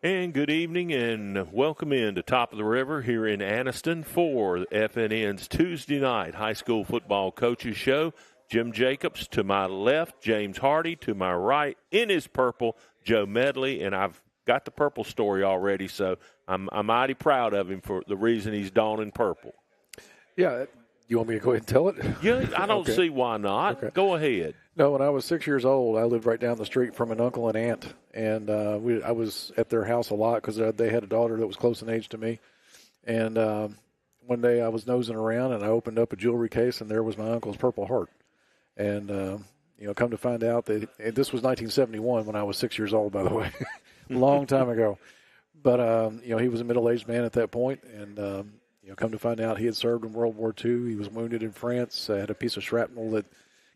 And good evening and welcome in to Top of the River here in Anniston for FNN's Tuesday night high school football coaches show. Jim Jacobs to my left, James Hardy to my right, in his purple, Joe Medley, and I've got the purple story already, so I'm mighty proud of him for the reason he's donning purple. Yeah, you want me to go ahead and tell it? Yeah, I don't see why not. Okay. Go ahead. No, when I was 6 years old, I lived right down the street from an uncle and aunt, and I was at their house a lot because they had a daughter that was close in age to me. And one day I was nosing around, and I opened up a jewelry case, and there was my uncle's Purple Heart. And, come to find out that this was 1971 when I was 6 years old, by the way, long time ago. But, he was a middle-aged man at that point, and, come to find out he had served in World War II. He was wounded in France, had a piece of shrapnel that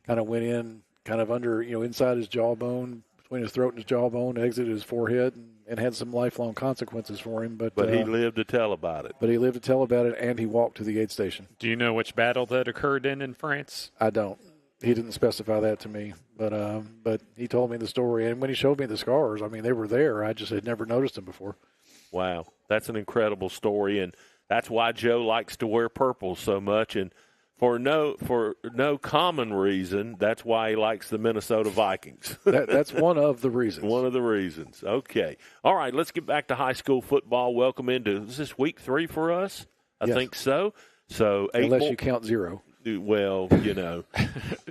kind of went in kind of under, inside his jawbone, between his throat and his jawbone, exited his forehead, and had some lifelong consequences for him. But he lived to tell about it. But he lived to tell about it, and he walked to the aid station. Do you know which battle that occurred in France? I don't. He didn't specify that to me, but he told me the story. And when he showed me the scars, I mean, they were there. I just had never noticed them before. Wow, that's an incredible story, and that's why Joe likes to wear purple so much. And for no common reason, that's why he likes the Minnesota Vikings. That's one of the reasons. One of the reasons. Okay. All right, let's get back to high school football. Welcome into, is this week 3 for us? I think so. So unless you count 0. Well,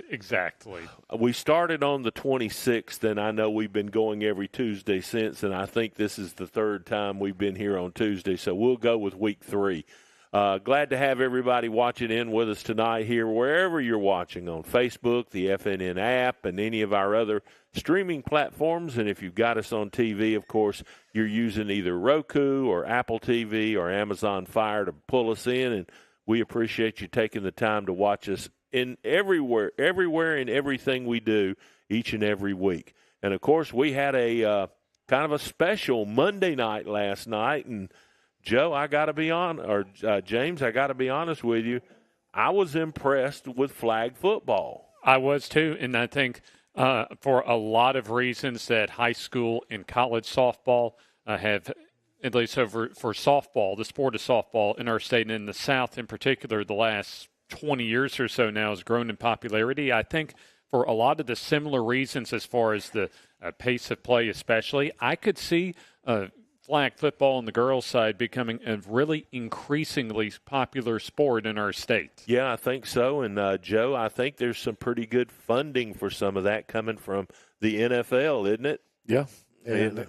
Exactly. We started on the 26th, and I know we've been going every Tuesday since, and I think this is the third time we've been here on Tuesday, so we'll go with week 3. Glad to have everybody watching in with us tonight here, wherever you're watching, on Facebook, the FNN app, and any of our other streaming platforms. And if you've got us on TV, of course, you're using either Roku or Apple TV or Amazon Fire to pull us in, and we appreciate you taking the time to watch us in everywhere and everything we do each and every week. And, of course, we had a kind of a special Monday night last night, and Joe, James, I got to be honest with you, I was impressed with flag football. I was too, and I think for a lot of reasons that high school and college softball have, at least for softball, the sport of softball in our state and in the South in particular, the last 20 years or so now has grown in popularity. I think for a lot of the similar reasons as far as the pace of play especially, I could see flag football on the girls' side becoming a really increasingly popular sport in our state. Yeah, I think so. And, Joe, I think there's some pretty good funding for some of that coming from the NFL, isn't it? Yeah. And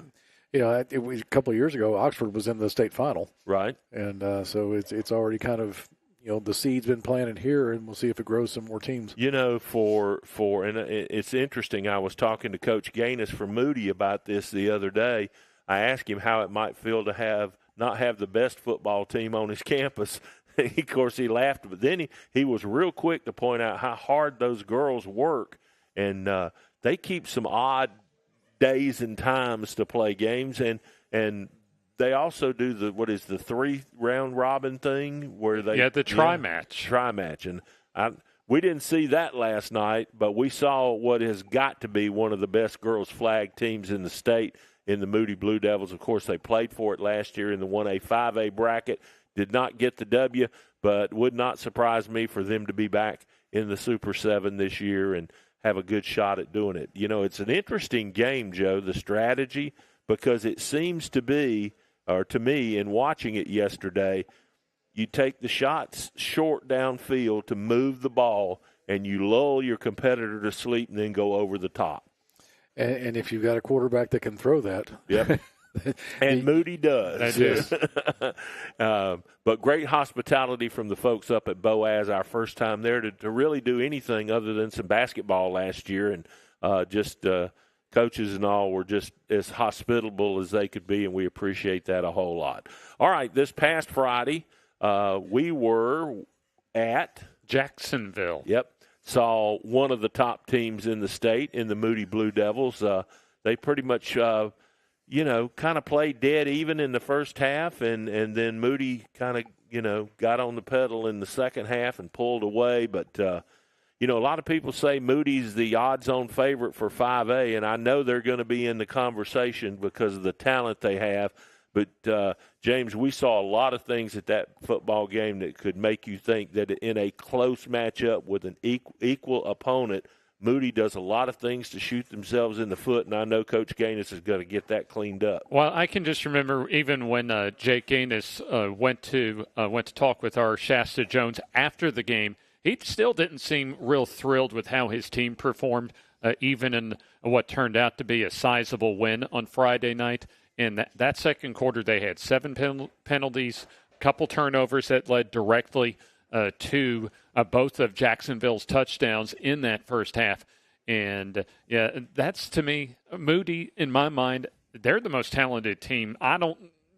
it was a couple of years ago, Oxford was in the state final. Right. And so it's already kind of, the seed's been planted here, and we'll see if it grows some more teams. And it's interesting. I was talking to Coach Gaines from Moody about this the other day. I asked him how it might feel to not have the best football team on his campus. Of course, he laughed, but then he was real quick to point out how hard those girls work, and they keep some odd days and times to play games, and they also do the 3-round robin thing where they the tri-match. And we didn't see that last night, but we saw what has got to be one of the best girls flag teams in the state in the Moody Blue Devils. Of course, they played for it last year in the 1A, 5A bracket, did not get the W, but would not surprise me for them to be back in the Super 7 this year and have a good shot at doing it. It's an interesting game, Joe, the strategy, because it seems to be, or to me, in watching it yesterday, you take the shots short downfield to move the ball, and you lull your competitor to sleep and then go over the top. And if you've got a quarterback that can throw that. Yep. And Moody does. But great hospitality from the folks up at Boaz, our first time there to really do anything other than some basketball last year. And coaches and all were just as hospitable as they could be, and we appreciate that a whole lot. All right, this past Friday, we were at Jacksonville. Yep. Saw one of the top teams in the state in the Moody Blue Devils. They pretty much, kind of played dead even in the first half, and then Moody kind of, got on the pedal in the second half and pulled away. But, a lot of people say Moody's the odds-on favorite for 5A, and I know they're going to be in the conversation because of the talent they have. But, James, we saw a lot of things at that football game that could make you think that in a close matchup with an equal opponent, Moody does a lot of things to shoot themselves in the foot, and I know Coach Gaines is going to get that cleaned up. Well, I can just remember even when Jake Gaines went to talk with our Shasta Jones after the game, he still didn't seem real thrilled with how his team performed, even in what turned out to be a sizable win on Friday night. In that second quarter, they had 7 penalties, a couple turnovers that led directly to both of Jacksonville's touchdowns in that first half. And, yeah, that's, to me, Moody, in my mind, they're the most talented team.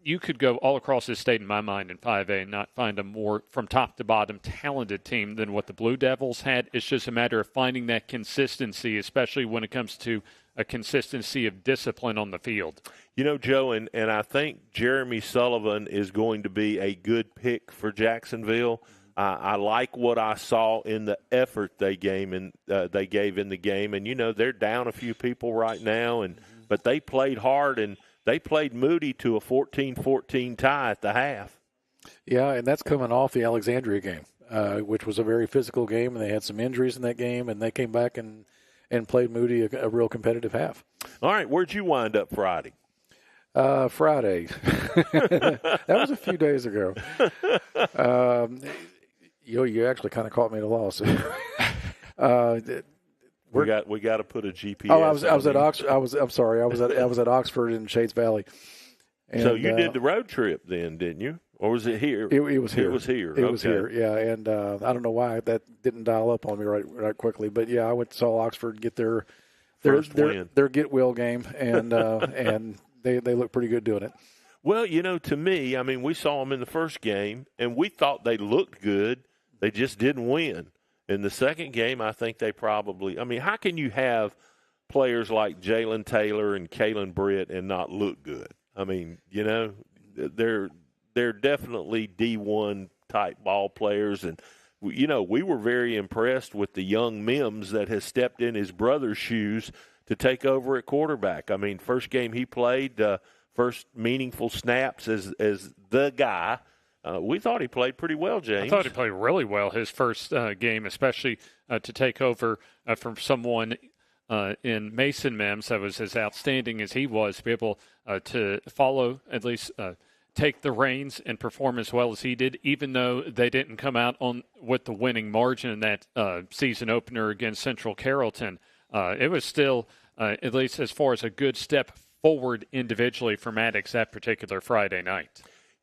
You could go all across this state, in my mind, in 5A and not find a more, from top to bottom, talented team than what the Blue Devils had. It's just a matter of finding that consistency, especially when it comes to a consistency of discipline on the field. Joe, and I think Jeremy Sullivan is going to be a good pick for Jacksonville. I like what I saw in the effort they gave in the game. And, they're down a few people right now, but they played hard, and they played Moody to a 14-14 tie at the half. Yeah, and that's coming off the Alexandria game, which was a very physical game, and they had some injuries in that game, and they came back and played Moody a real competitive half. All right, where'd you wind up Friday? Friday. That was a few days ago. You actually kind of caught me at a loss. We got to put a GPS. Oh, I was at Oxford. I'm sorry. I was at Oxford in Shades Valley. And, so you did the road trip then, didn't you? Or was it here? It was here. It was here. It was here. Yeah, and I don't know why that didn't dial up on me right quickly, but yeah, I went saw Oxford get their get well game, and and they look pretty good doing it. Well, to me, we saw them in the first game, and we thought they looked good. They just didn't win. In the second game, I think they probably – how can you have players like Jalen Taylor and Kalen Britt and not look good? They're definitely D1 type ball players. And, we were very impressed with the young Mims that has stepped in his brother's shoes to take over at quarterback. First game he played, first meaningful snaps as the guy. We thought he played pretty well, James. I thought he played really well his first game, especially to take over from someone in Mason Mims that was as outstanding as he was, to be able to follow, at least take the reins and perform as well as he did, even though they didn't come out with the winning margin in that season opener against Central Carrollton. It was still, at least as far as a good step forward individually for Maddox that particular Friday night.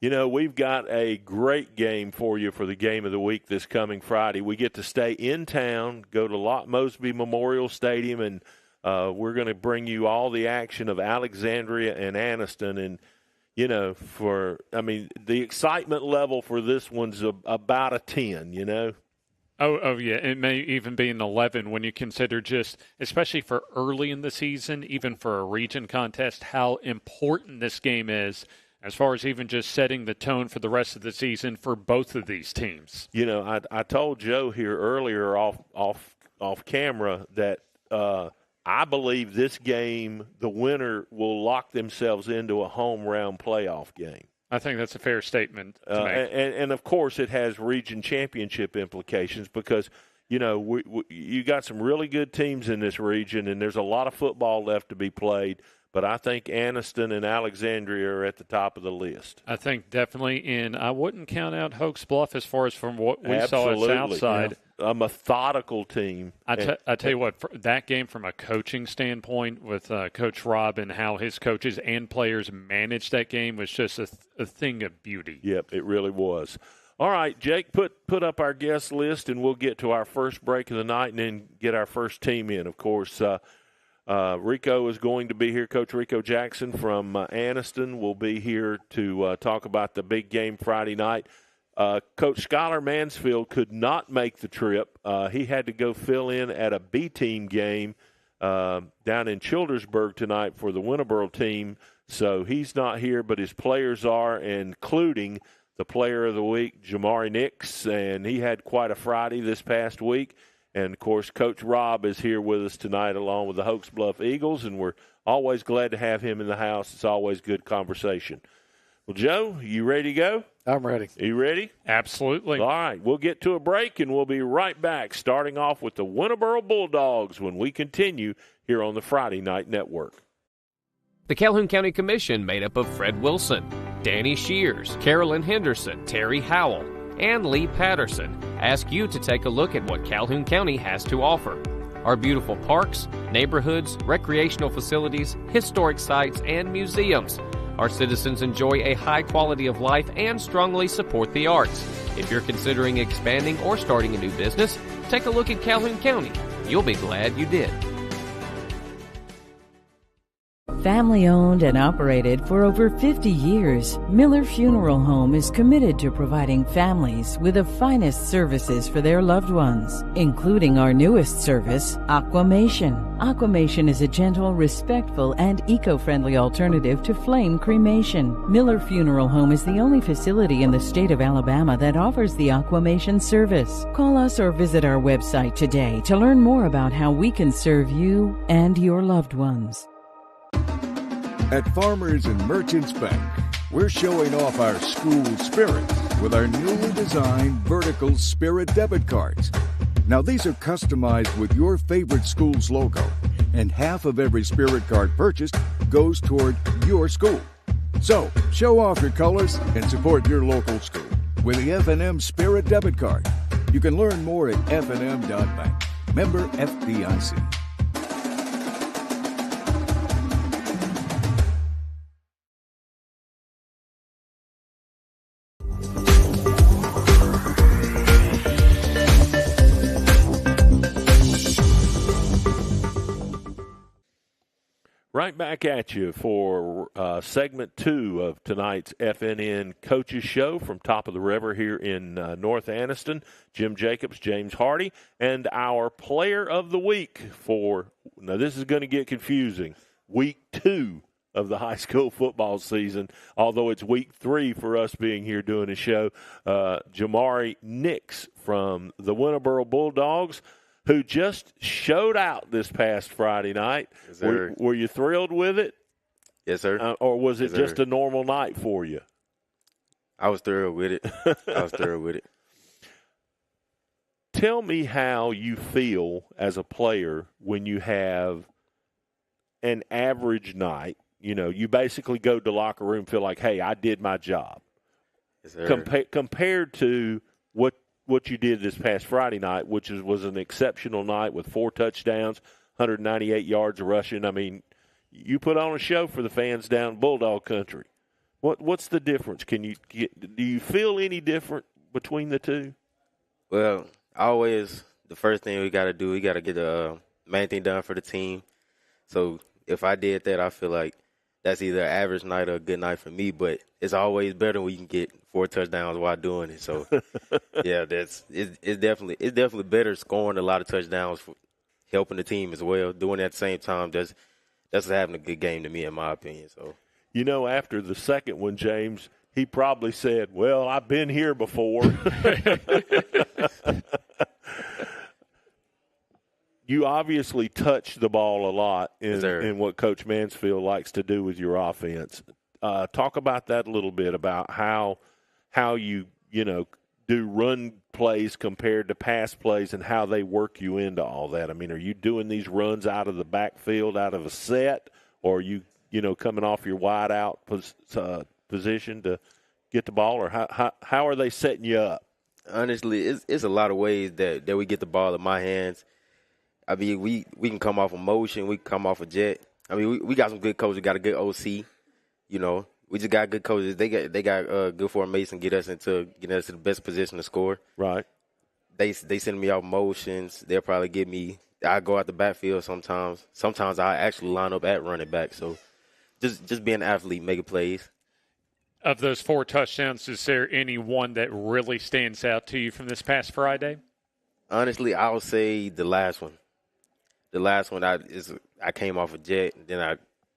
We've got a great game for you for the game of the week this coming Friday. We get to stay in town, go to Lott Mosby Memorial Stadium, and we're going to bring you all the action of Alexandria and Anniston. And, the excitement level for this one's about a 10, Oh, yeah. It may even be an 11 when you consider just, especially for early in the season, even for a region contest, how important this game is as far as even just setting the tone for the rest of the season for both of these teams. I told Joe here earlier off camera that I believe this game, the winner will lock themselves into a home round playoff game. I think that's a fair statement to make. And of course, it has region championship implications because, you got some really good teams in this region, and there's a lot of football left to be played. But I think Anniston and Alexandria are at the top of the list. I think definitely, and I wouldn't count out Hoax Bluff as far as from what we saw at Southside. Yeah. A methodical team. I tell you what, that game from a coaching standpoint with Coach Rob and how his coaches and players managed that game was just a thing of beauty. Yep, it really was. All right, Jake, put up our guest list, and we'll get to our first break of the night and then get our first team in, of course. Rico is going to be here. Coach Rico Jackson from Anniston will be here to talk about the big game Friday night. Coach Skylar Mansfield could not make the trip. He had to go fill in at a B-team game down in Childersburg tonight for the Winterboro team. So he's not here, but his players are, including the player of the week, Jamari Nix, and he had quite a Friday this past week. And, of course, Coach Rob is here with us tonight along with the Hoax Bluff Eagles, and we're always glad to have him in the house. It's always good conversation. Well, Joe, you ready to go? I'm ready. Are you ready? Absolutely. All right, we'll get to a break, and we'll be right back, starting off with the Winterboro Bulldogs when we continue here on the Friday Night Network. The Calhoun County Commission, made up of Fred Wilson, Danny Shears, Carolyn Henderson, Terry Howell, and Lee Patterson, ask you to take a look at what Calhoun County has to offer. Our beautiful parks, neighborhoods, recreational facilities, historic sites, and museums. Our citizens enjoy a high quality of life and strongly support the arts. If you're considering expanding or starting a new business, take a look at Calhoun County. You'll be glad you did. Family owned and operated for over 50 years, Miller Funeral Home is committed to providing families with the finest services for their loved ones, including our newest service, Aquamation. Aquamation is a gentle, respectful, and eco-friendly alternative to flame cremation. Miller Funeral Home is the only facility in the state of Alabama that offers the Aquamation service. Call us or visit our website today to learn more about how we can serve you and your loved ones. At Farmers and Merchants Bank, we're showing off our school spirit with our newly designed vertical Spirit debit cards. Now, these are customized with your favorite school's logo, and half of every Spirit card purchased goes toward your school. So, show off your colors and support your local school with the FNN Spirit debit card. You can learn more at fnm.bank. Member FDIC. Right back at you for segment 2 of tonight's FNN Coaches Show from Top of the River here in North Anniston. Jim Jacobs, James Hardy, and our Player of the Week for, now this is going to get confusing, week 2 of the high school football season, although it's week 3 for us being here doing a show. Jamari Nix from the Winterboro Bulldogs, who just showed out this past Friday night. Yes, sir. Were you thrilled with it? Yes, sir. Or was it Yes, just sir. a normal night for you? I was thrilled with it. Tell me how you feel as a player when you have an average night. You know, you basically go to the locker room, feel like, hey, I did my job. Yes, sir. Compared to what you did this past Friday night, which was an exceptional night with 4 touchdowns, 198 yards of rushing. I mean, you put on a show for the fans down Bulldog Country. What's the difference? Do you feel any different between the two? Well, the first thing we got to do, we got to get the main thing done for the team. So if I did that, I feel like that's either an average night or a good night for me, but it's always better when you can get 4 touchdowns while doing it. So, yeah, it's definitely better scoring a lot of touchdowns for helping the team as well. Doing it at the same time, that's having a good game to me, in my opinion. So, you know, after the second one, James, he probably said, well, I've been here before. You obviously touch the ball a lot in what Coach Mansfield likes to do with your offense. Talk about that a little bit, about how you do run plays compared to pass plays and how they work you into all that. I mean, are you doing these runs out of the backfield, out of a set, or are you coming off your wide out position to get the ball, or how are they setting you up? honestly, it's a lot of ways that we get the ball in my hands. I mean, we can come off a motion. We can come off a jet. I mean, we got some good coaches. We got a good OC. You know, we just got good coaches. They got good formation, get us into the best position to score. Right. They send me off motions. They'll probably get me. I go out the backfield sometimes. Sometimes I actually line up at running back. So just being an athlete, making plays. Of those 4 touchdowns, is there any one that really stands out to you from this past Friday? Honestly, I would say the last one. The last one, I came off a jet, and then I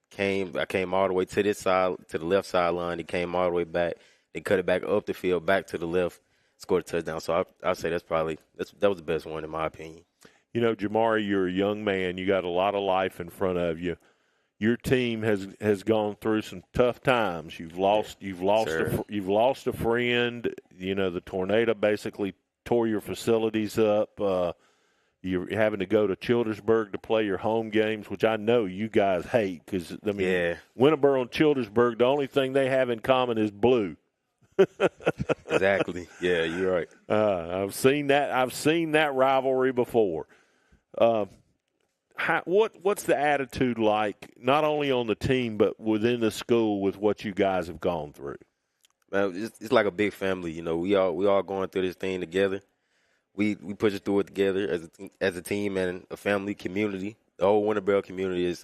came all the way to this side, to the left sideline. It came all the way back. They cut it back up the field, back to the left. scored a touchdown. So I'd say that was the best one in my opinion. You know, Jamari, you're a young man. You got a lot of life in front of you. Your team has gone through some tough times. You've lost a friend. You know, the tornado basically tore your facilities up. You're having to go to Childersburg to play your home games, which I know you guys hate because, I mean, Winterboro and Childersburg, the only thing they have in common is blue. Exactly. Yeah, you're right. I've seen that rivalry before. What's the attitude like, not only on the team but within the school, with what you guys have gone through? Man, it's like a big family. You know, we all going through this thing together. We push it through it together as a team and a family community. The whole Winterboro community is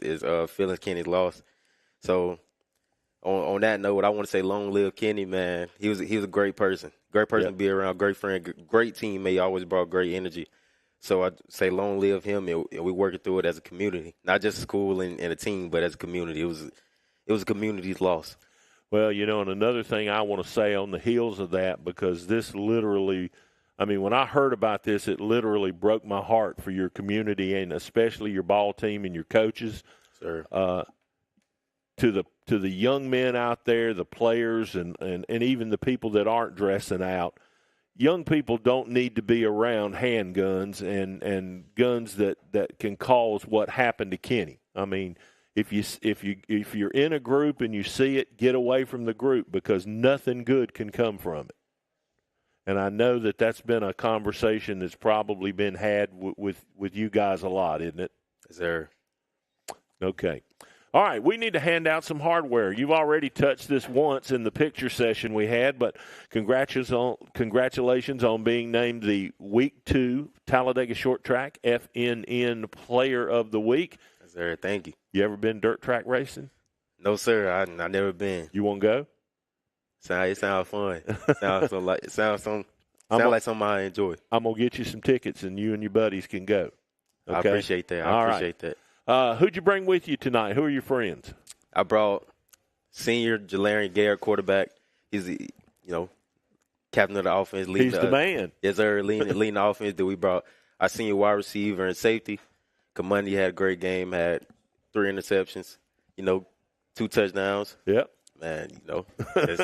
feeling Kenny's loss. So on that note, I want to say long live Kenny, man. He was a great person. Great person to be around, great friend, great teammate, always brought great energy. So I'd say long live him, and we working through it as a community, not just school and a team, but as a community. It was a community's loss. Well, you know, and another thing I want to say on the heels of that, because this literally, I mean, when I heard about this, it literally broke my heart for your community and especially your ball team and your coaches. Sir. To the young men out there, the players, and even the people that aren't dressing out. Young people don't need to be around handguns and guns that can cause what happened to Kenny. I mean, if you're in a group and you see it, get away from the group, because nothing good can come from it. And I know that's been a conversation that's probably been had with you guys a lot, isn't it? Yes, sir. Okay. All right, we need to hand out some hardware. You've already touched this once in the picture session we had, but congratulations on being named the Week 2 Talladega Short Track FNN Player of the Week. Yes, sir. Thank you. You ever been dirt track racing? No, sir. I never been. You want to go? It sounds fun. It sounds like something I enjoy. I'm going to get you some tickets, and you and your buddies can go. Okay? I appreciate that. I appreciate that. Who'd you bring with you tonight? Who are your friends? I brought senior Jalarian Garrett, quarterback. He's the captain of the offense. He's the man. Yes, sir. Leading the offense. Then we brought our senior wide receiver and safety. Kamundi had a great game. Had 3 interceptions. 2 touchdowns. Yep. Man,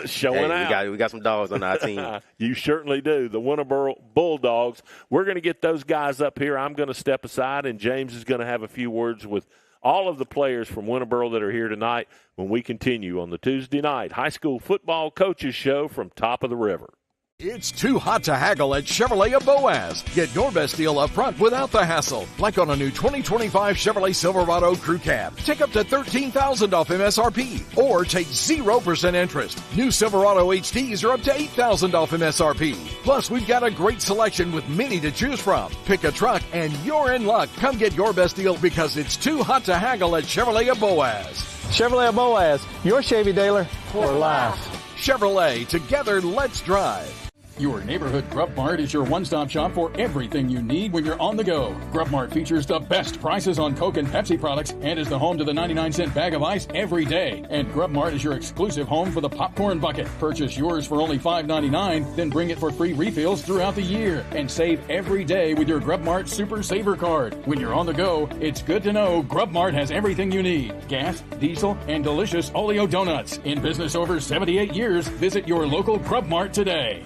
showing out. We got some dogs on our team. You certainly do. The Winterboro Bulldogs. We're going to get those guys up here. I'm going to step aside, and James is going to have a few words with all of the players from Winterboro that are here tonight when we continue on the Tuesday night high school football coaches show from Top of the River. It's too hot to haggle at Chevrolet of Boaz. Get your best deal up front without the hassle. Like on a new 2025 Chevrolet Silverado Crew Cab. Take up to $13,000 off MSRP. Or take 0% interest. New Silverado HDs are up to $8,000 off MSRP. Plus, we've got a great selection with many to choose from. Pick a truck and you're in luck. Come get your best deal because it's too hot to haggle at Chevrolet of Boaz. Chevrolet of Boaz, your Chevy dealer for life. Chevrolet, together let's drive. Your neighborhood Grub Mart is your one-stop shop for everything you need when you're on the go. Grub Mart features the best prices on Coke and Pepsi products and is the home to the 99-cent bag of ice every day. And Grub Mart is your exclusive home for the popcorn bucket. Purchase yours for only $5.99, then bring it for free refills throughout the year. And save every day with your Grub Mart Super Saver Card. When you're on the go, it's good to know Grub Mart has everything you need. Gas, diesel, and delicious Oleo donuts. In business over 78 years, visit your local Grub Mart today.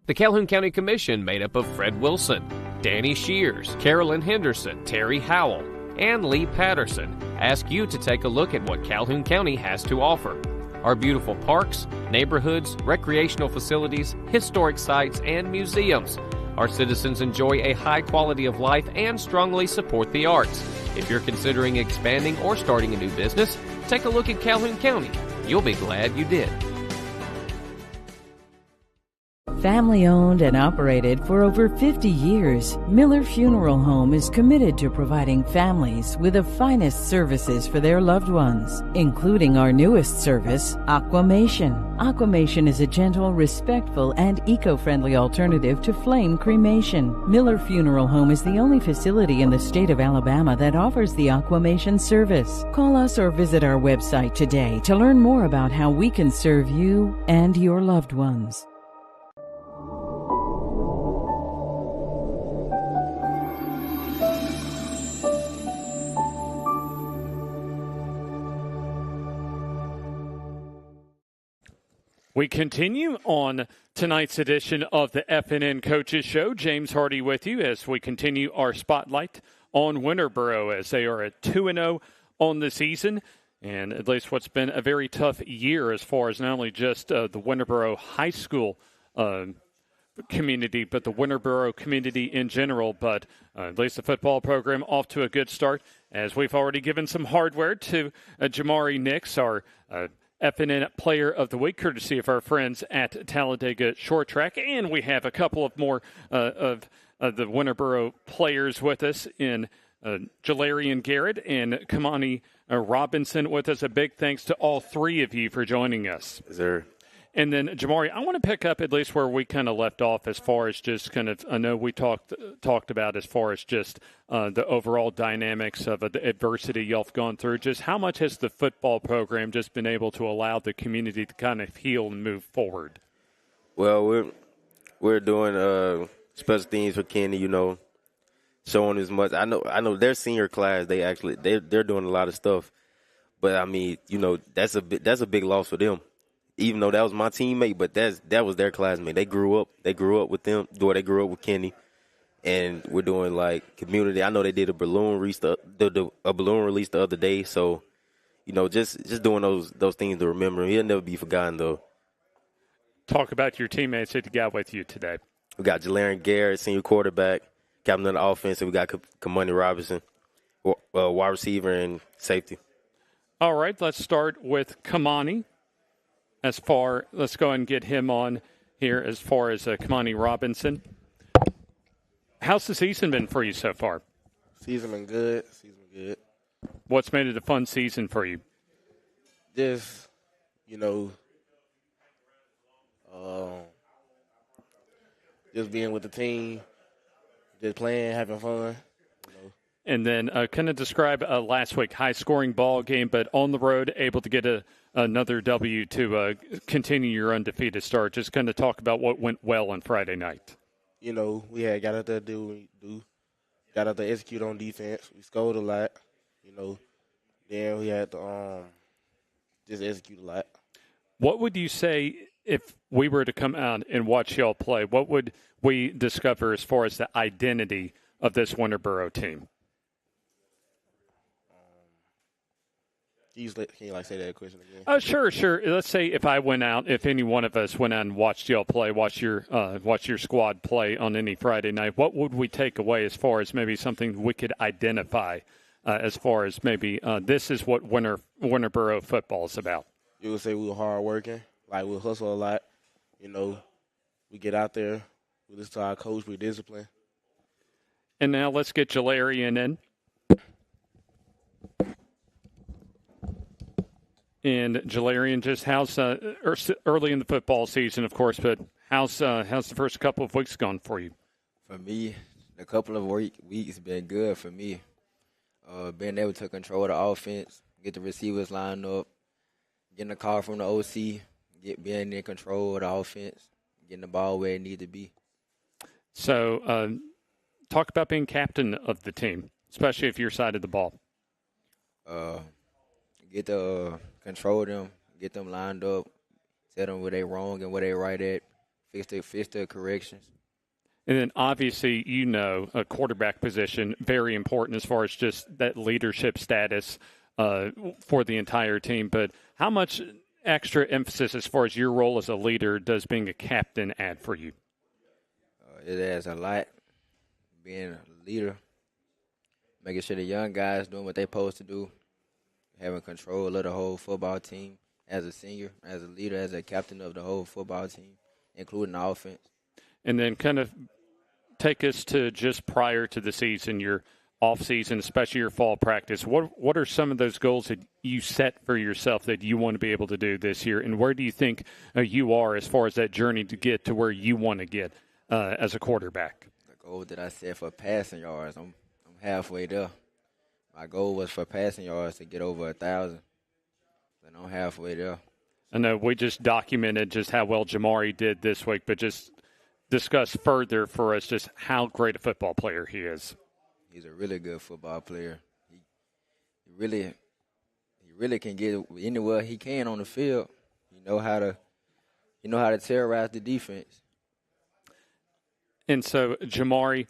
The Calhoun County Commission, made up of Fred Wilson, Danny Shears, Carolyn Henderson, Terry Howell, and Lee Patterson, ask you to take a look at what Calhoun County has to offer. Our beautiful parks, neighborhoods, recreational facilities, historic sites, and museums. Our citizens enjoy a high quality of life and strongly support the arts. If you're considering expanding or starting a new business, take a look at Calhoun County. You'll be glad you did. Family owned and operated for over 50 years, Miller Funeral Home is committed to providing families with the finest services for their loved ones, including our newest service, Aquamation. Aquamation is a gentle, respectful, and eco-friendly alternative to flame cremation. Miller Funeral Home is the only facility in the state of Alabama that offers the Aquamation service. Call us or visit our website today to learn more about how we can serve you and your loved ones. We continue on tonight's edition of the FNN Coaches Show. James Hardy with you as we continue our spotlight on Winterboro as they are at 2-0 on the season. And at least what's been a very tough year as far as not only just the Winterboro High School community, but the Winterboro community in general. But at least the football program off to a good start as we've already given some hardware to Jamari Nix, our FNN Player of the Week, courtesy of our friends at Talladega Short Track. And we have a couple of more of the Winterboro players with us in Jalarian Garrett and Kamani Robinson with us. A big thanks to all three of you for joining us. Yes, sir. And then, Jamari, I want to pick up at least where we kind of left off as far as just kind of, I know we talked about as far as just the overall dynamics of the adversity y'all have gone through. Just how much has the football program just been able to allow the community to kind of heal and move forward? Well, we're doing special things for Kenny, showing as much. I know their senior class, they're doing a lot of stuff. But I mean, that's a big loss for them. Even though that was my teammate, but that was their classmate. They grew up with them. They grew up with Kenny, and we're doing like community. I know they did a balloon release the other day. So, just doing those things to remember. He'll never be forgotten though. Talk about your teammates that you got with you today. We got Jalarian Garrett, senior quarterback, captain of the offense, and we got Kamani Robinson, wide receiver and safety. All right, let's start with Kamani. Let's go and get him on here as far as Kamani Robinson. How's the season been for you so far? Season been good. What's made it a fun season for you? Just, just being with the team, just playing, having fun. And then kind of describe last week, high-scoring ball game, but on the road, able to get another W to continue your undefeated start. Just kind of talk about what went well on Friday night. We had got out there to do what we do. Got out there to execute on defense. We scored a lot, Then we had to just execute a lot. What would you say if we were to come out and watch y'all play? What would we discover as far as the identity of this Winterboro team? Can you say that question again? Sure. Let's say if any one of us went out and watched y'all play, watch your squad play on any Friday night, what would we take away as far as maybe something we could identify as far as maybe this is what Winterboro football is about? You would say we were hard working, like we hustle a lot. We get out there, we listen to our coach, we discipline. And now let's get Jalarian in. And Jalarian, just how's early in the football season, of course, but how's the first couple of weeks gone for you? For me, a couple of weeks been good for me. Being able to control the offense, get the receivers lined up, getting a call from the OC, being in control of the offense, getting the ball where it needs to be. So, talk about being captain of the team, especially if you're side of the ball. Get to control them, get them lined up, tell them where they wrong and where they right at, fix their corrections. And then obviously, a quarterback position, very important as far as just that leadership status for the entire team. But how much extra emphasis as far as your role as a leader does being a captain add for you? It adds a lot, being a leader, making sure the young guys doing what they're supposed to do, having control of the whole football team as a senior, as a leader, as a captain of the whole football team, including the offense. And then kind of take us to just prior to the season, your off-season, especially your fall practice. What are some of those goals that you set for yourself that you want to be able to do this year? And where do you think you are as far as that journey to get to where you want to get as a quarterback? The goal that I set for passing yards, I'm halfway there. My goal was for passing yards to get over 1,000, and I'm halfway there. I know we just documented just how well Jamari did this week, but just discuss further for us just how great a football player he is. He's a really good football player. He really can get anywhere he can on the field. He know how to He know how to terrorize the defense. And so, Jamari,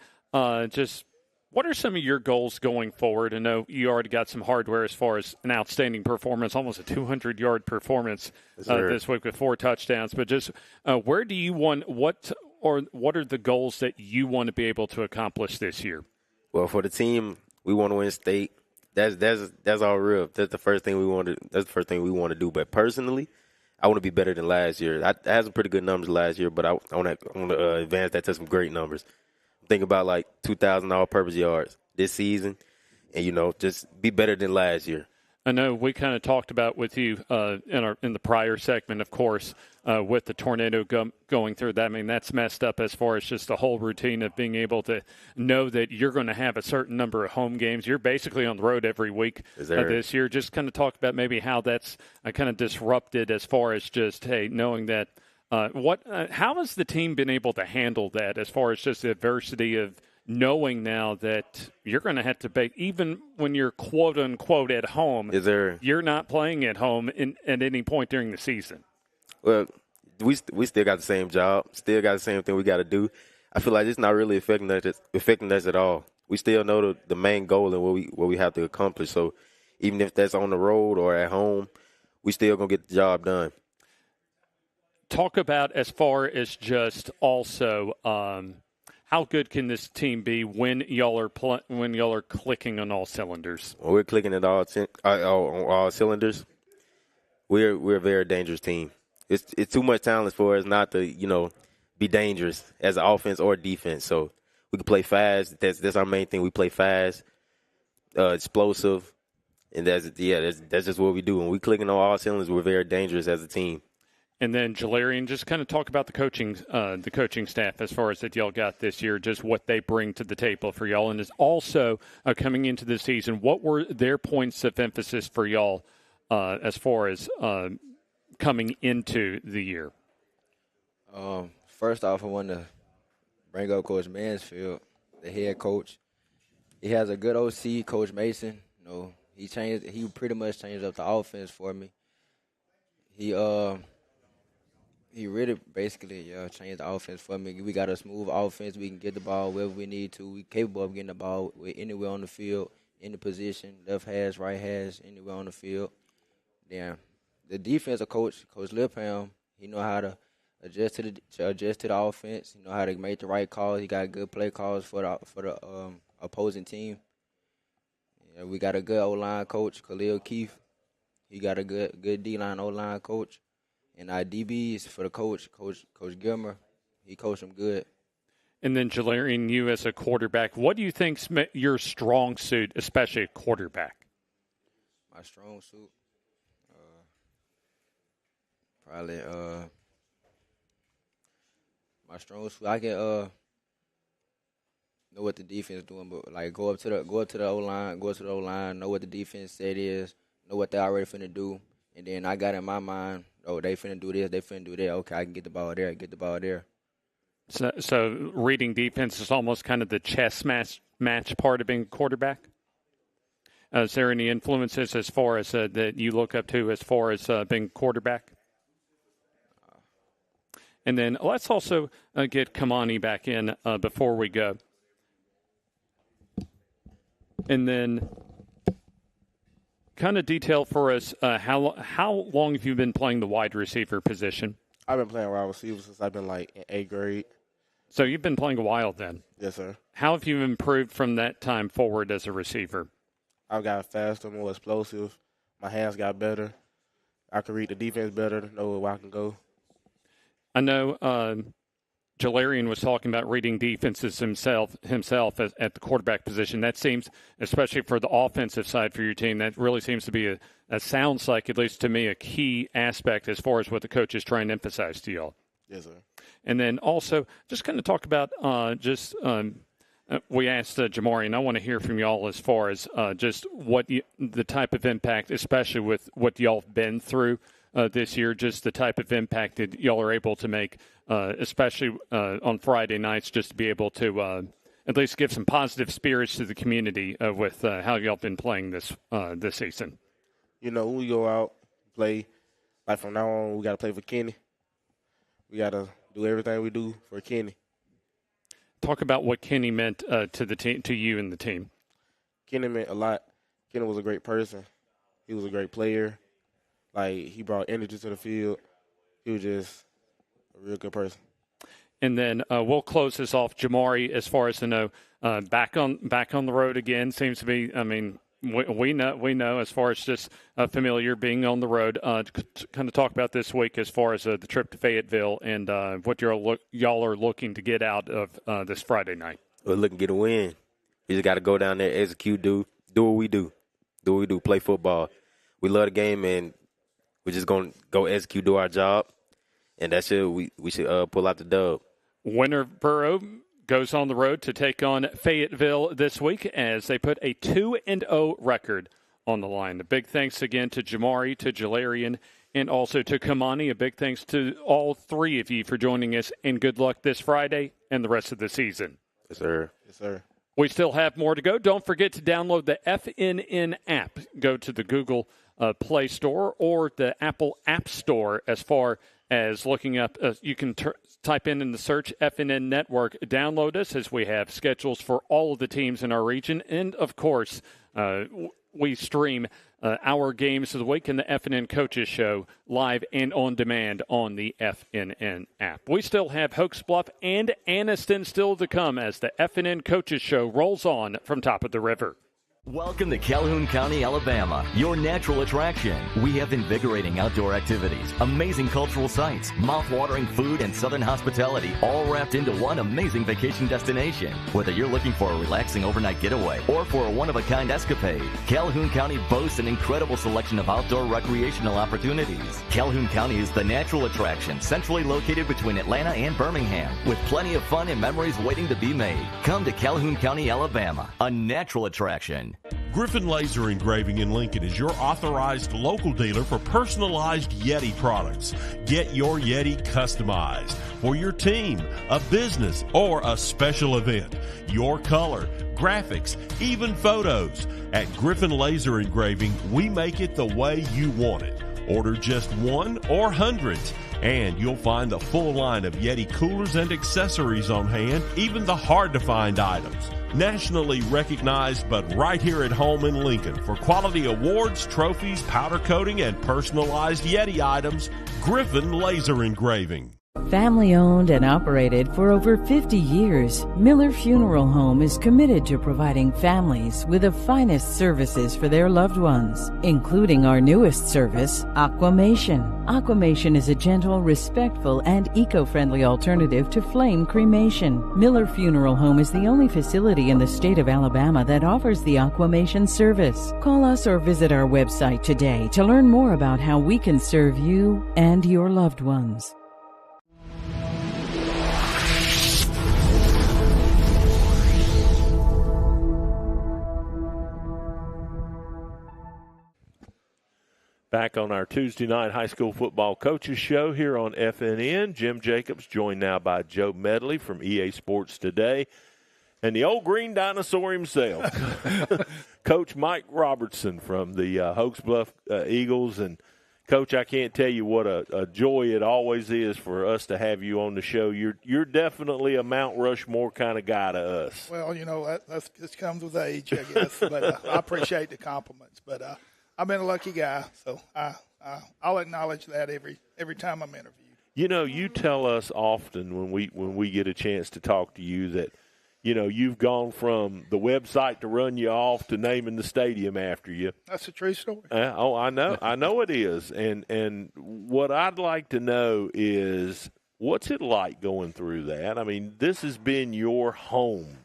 just what are some of your goals going forward? I know you already got some hardware as far as an outstanding performance, almost a 200-yard performance this week with 4 touchdowns. But just where do you want what are the goals that you want to be able to accomplish this year? Well, for the team, we want to win state. That's all real. That's the first thing we want to. That's the first thing we want to do. But personally, I want to be better than last year. I had some pretty good numbers last year, but I want to advance that to some great numbers. Think about like 2,000 all-purpose yards this season, and just be better than last year. I know we kind of talked about with you in the prior segment, of course, with the tornado going through that. I mean, that's messed up as far as just the whole routine of being able to know that you're going to have a certain number of home games. You're basically on the road every week this year. Just kind of talk about maybe how that's kind of disrupted as far as just, hey, knowing that. How has the team been able to handle that as far as just the adversity of knowing now that you're going to have to even when you're quote unquote at home, you're not playing at home at any point during the season? Well, we still got the same job, still got the same thing we got to do. I feel like it's not really affecting us at all. We still know the main goal and what we have to accomplish. So even if that's on the road or at home, we still gonna get the job done. Talk about as far as just also how good can this team be when y'all are clicking on all cylinders? When we're clicking at all cylinders, we're a very dangerous team. It's too much talent for us not to be dangerous as an offense or defense. So we can play fast. That's our main thing. We play fast, explosive, and that's just what we do. When we clicking on all cylinders, we're very dangerous as a team. And then, Jalarian, just kind of talk about the coaching staff as far as that y'all got this year, just what they bring to the table for y'all. And is also coming into the season, what were their points of emphasis for y'all as far as coming into the year? First off, I want to bring up Coach Mansfield, the head coach. He has a good OC, Coach Mason. He pretty much changed up the offense for me. He really basically changed the offense for me. We got a smooth offense. We can get the ball wherever we need to. We're capable of getting the ball anywhere on the field, any position, left hash, right hash, anywhere on the field. Then the defensive coach, Coach Lipham, he know how to adjust to the offense. He know how to make the right calls. He got good play calls for the opposing team. Yeah, we got a good O-line coach, Khalil Keith. He got a good D-line O-line coach. And our DBs for the Coach Gilmer, he coached them good. And then, Jalarian, you as a quarterback, what do you think's your strong suit, especially a quarterback? My strong suit? Probably my strong suit. I can know what the defense is doing, but like go up to the O-line, know what the defense said is, know what they already finna do. And then I got in my mind, they finna do this, they finna do that. Okay, I can get the ball there. So reading defense is almost kind of the chess match part of being a quarterback? Is there any influences as far as that you look up to as far as being a quarterback? And then let's also get Kamani back in before we go. And then kind of detail for us how long have you been playing the wide receiver position? I've been playing wide receiver since I've been in 8th grade. So you've been playing a while then? Yes, sir. How have you improved from that time forward as a receiver? I've gotten faster, more explosive. My hands got better. I can read the defense better, know where I can go. I know Jalarian was talking about reading defenses himself at the quarterback position. That seems, especially for the offensive side for your team, that really seems to be sounds like, at least to me, a key aspect as far as what the coach is trying to emphasize to y'all. Yes, sir. And then also just kind of talk about we asked Jamari, and I want to hear from y'all as far as just the type of impact, especially with what y'all have been through this year, just the type of impact that y'all are able to make, especially on Friday nights, just to be able to at least give some positive spirits to the community with how y'all been playing this season. When we go out, play, like from now on, we got to play for Kenny. we got to do everything we do for Kenny. Talk about what Kenny meant to the team, to you and the team. Kenny meant a lot. Kenny was a great person. He was a great player. Like, he brought energy to the field. He was just a real good person. And then we'll close this off. Jamari, as far as to know, back on the road again. Seems to be. I mean, we know as far as just familiar being on the road. Kind of talk about this week as far as the trip to Fayetteville and what y'all are looking to get out of this Friday night. We're looking to get a win. We just got to go down there, execute, do what we do. Do what we do, play football. We love the game, and we're just going to go execute, do our job, and that's it. We should pull out the dub. Winterboro goes on the road to take on Fayetteville this week as they put a 2-0 record on the line. A big thanks again to Jamari, to Jalarian, and also to Kamani. A big thanks to all three of you for joining us, and good luck this Friday and the rest of the season. Yes, sir. Yes, sir. We still have more to go. Don't forget to download the FNN app. Go to the Google Play Store or the Apple App Store as far as looking up. You can type in the search FNN Network. Download us as we have schedules for all of the teams in our region. And, of course, we stream our games of the week in the FNN Coaches Show live and on demand on the FNN app. We still have Hoax Bluff and Anniston still to come as the FNN Coaches Show rolls on from Top of the River. Welcome to Calhoun County, Alabama, your natural attraction. We have invigorating outdoor activities, amazing cultural sites, mouth-watering food, and southern hospitality, all wrapped into one amazing vacation destination. Whether you're looking for a relaxing overnight getaway or for a one-of-a-kind escapade, Calhoun County boasts an incredible selection of outdoor recreational opportunities. Calhoun County is the natural attraction, centrally located between Atlanta and Birmingham, with plenty of fun and memories waiting to be made. Come to Calhoun County, Alabama, a natural attraction. Griffin Laser Engraving in Lincoln is your authorized local dealer for personalized Yeti products. Get your Yeti customized for your team, a business, or a special event. Your color, graphics, even photos. At Griffin Laser Engraving, we make it the way you want it. Order just one or hundreds, and you'll find the full line of Yeti coolers and accessories on hand, even the hard-to-find items. Nationally recognized, but right here at home in Lincoln for quality awards, trophies, powder coating, and personalized Yeti items, Griffin Laser Engraving. Family owned and operated for over 50 years, Miller Funeral Home is committed to providing families with the finest services for their loved ones, including our newest service, Aquamation. Aquamation is a gentle, respectful, and eco-friendly alternative to flame cremation. Miller Funeral Home is the only facility in the state of Alabama that offers the Aquamation service. Call us or visit our website today to learn more about how we can serve you and your loved ones. Back on our Tuesday night high school football coaches show here on FNN. Jim Jacobs joined now by Joe Medley from EA Sports Today. And the old green dinosaur himself, Coach Mike Robertson from the Hoax Bluff Eagles. And, Coach, I can't tell you what a joy it always is for us to have you on the show. You're definitely a Mount Rushmore kind of guy to us. Well, you know, that just comes with age, I guess. But I appreciate the compliments. But I've been a lucky guy, so I'll acknowledge that every time I'm interviewed. You know, you tell us often when we get a chance to talk to you that, you know, you've gone from the website to run you off to naming the stadium after you. That's a true story. I know it is. And what I'd like to know is, what's it like going through that? I mean, this has been your home.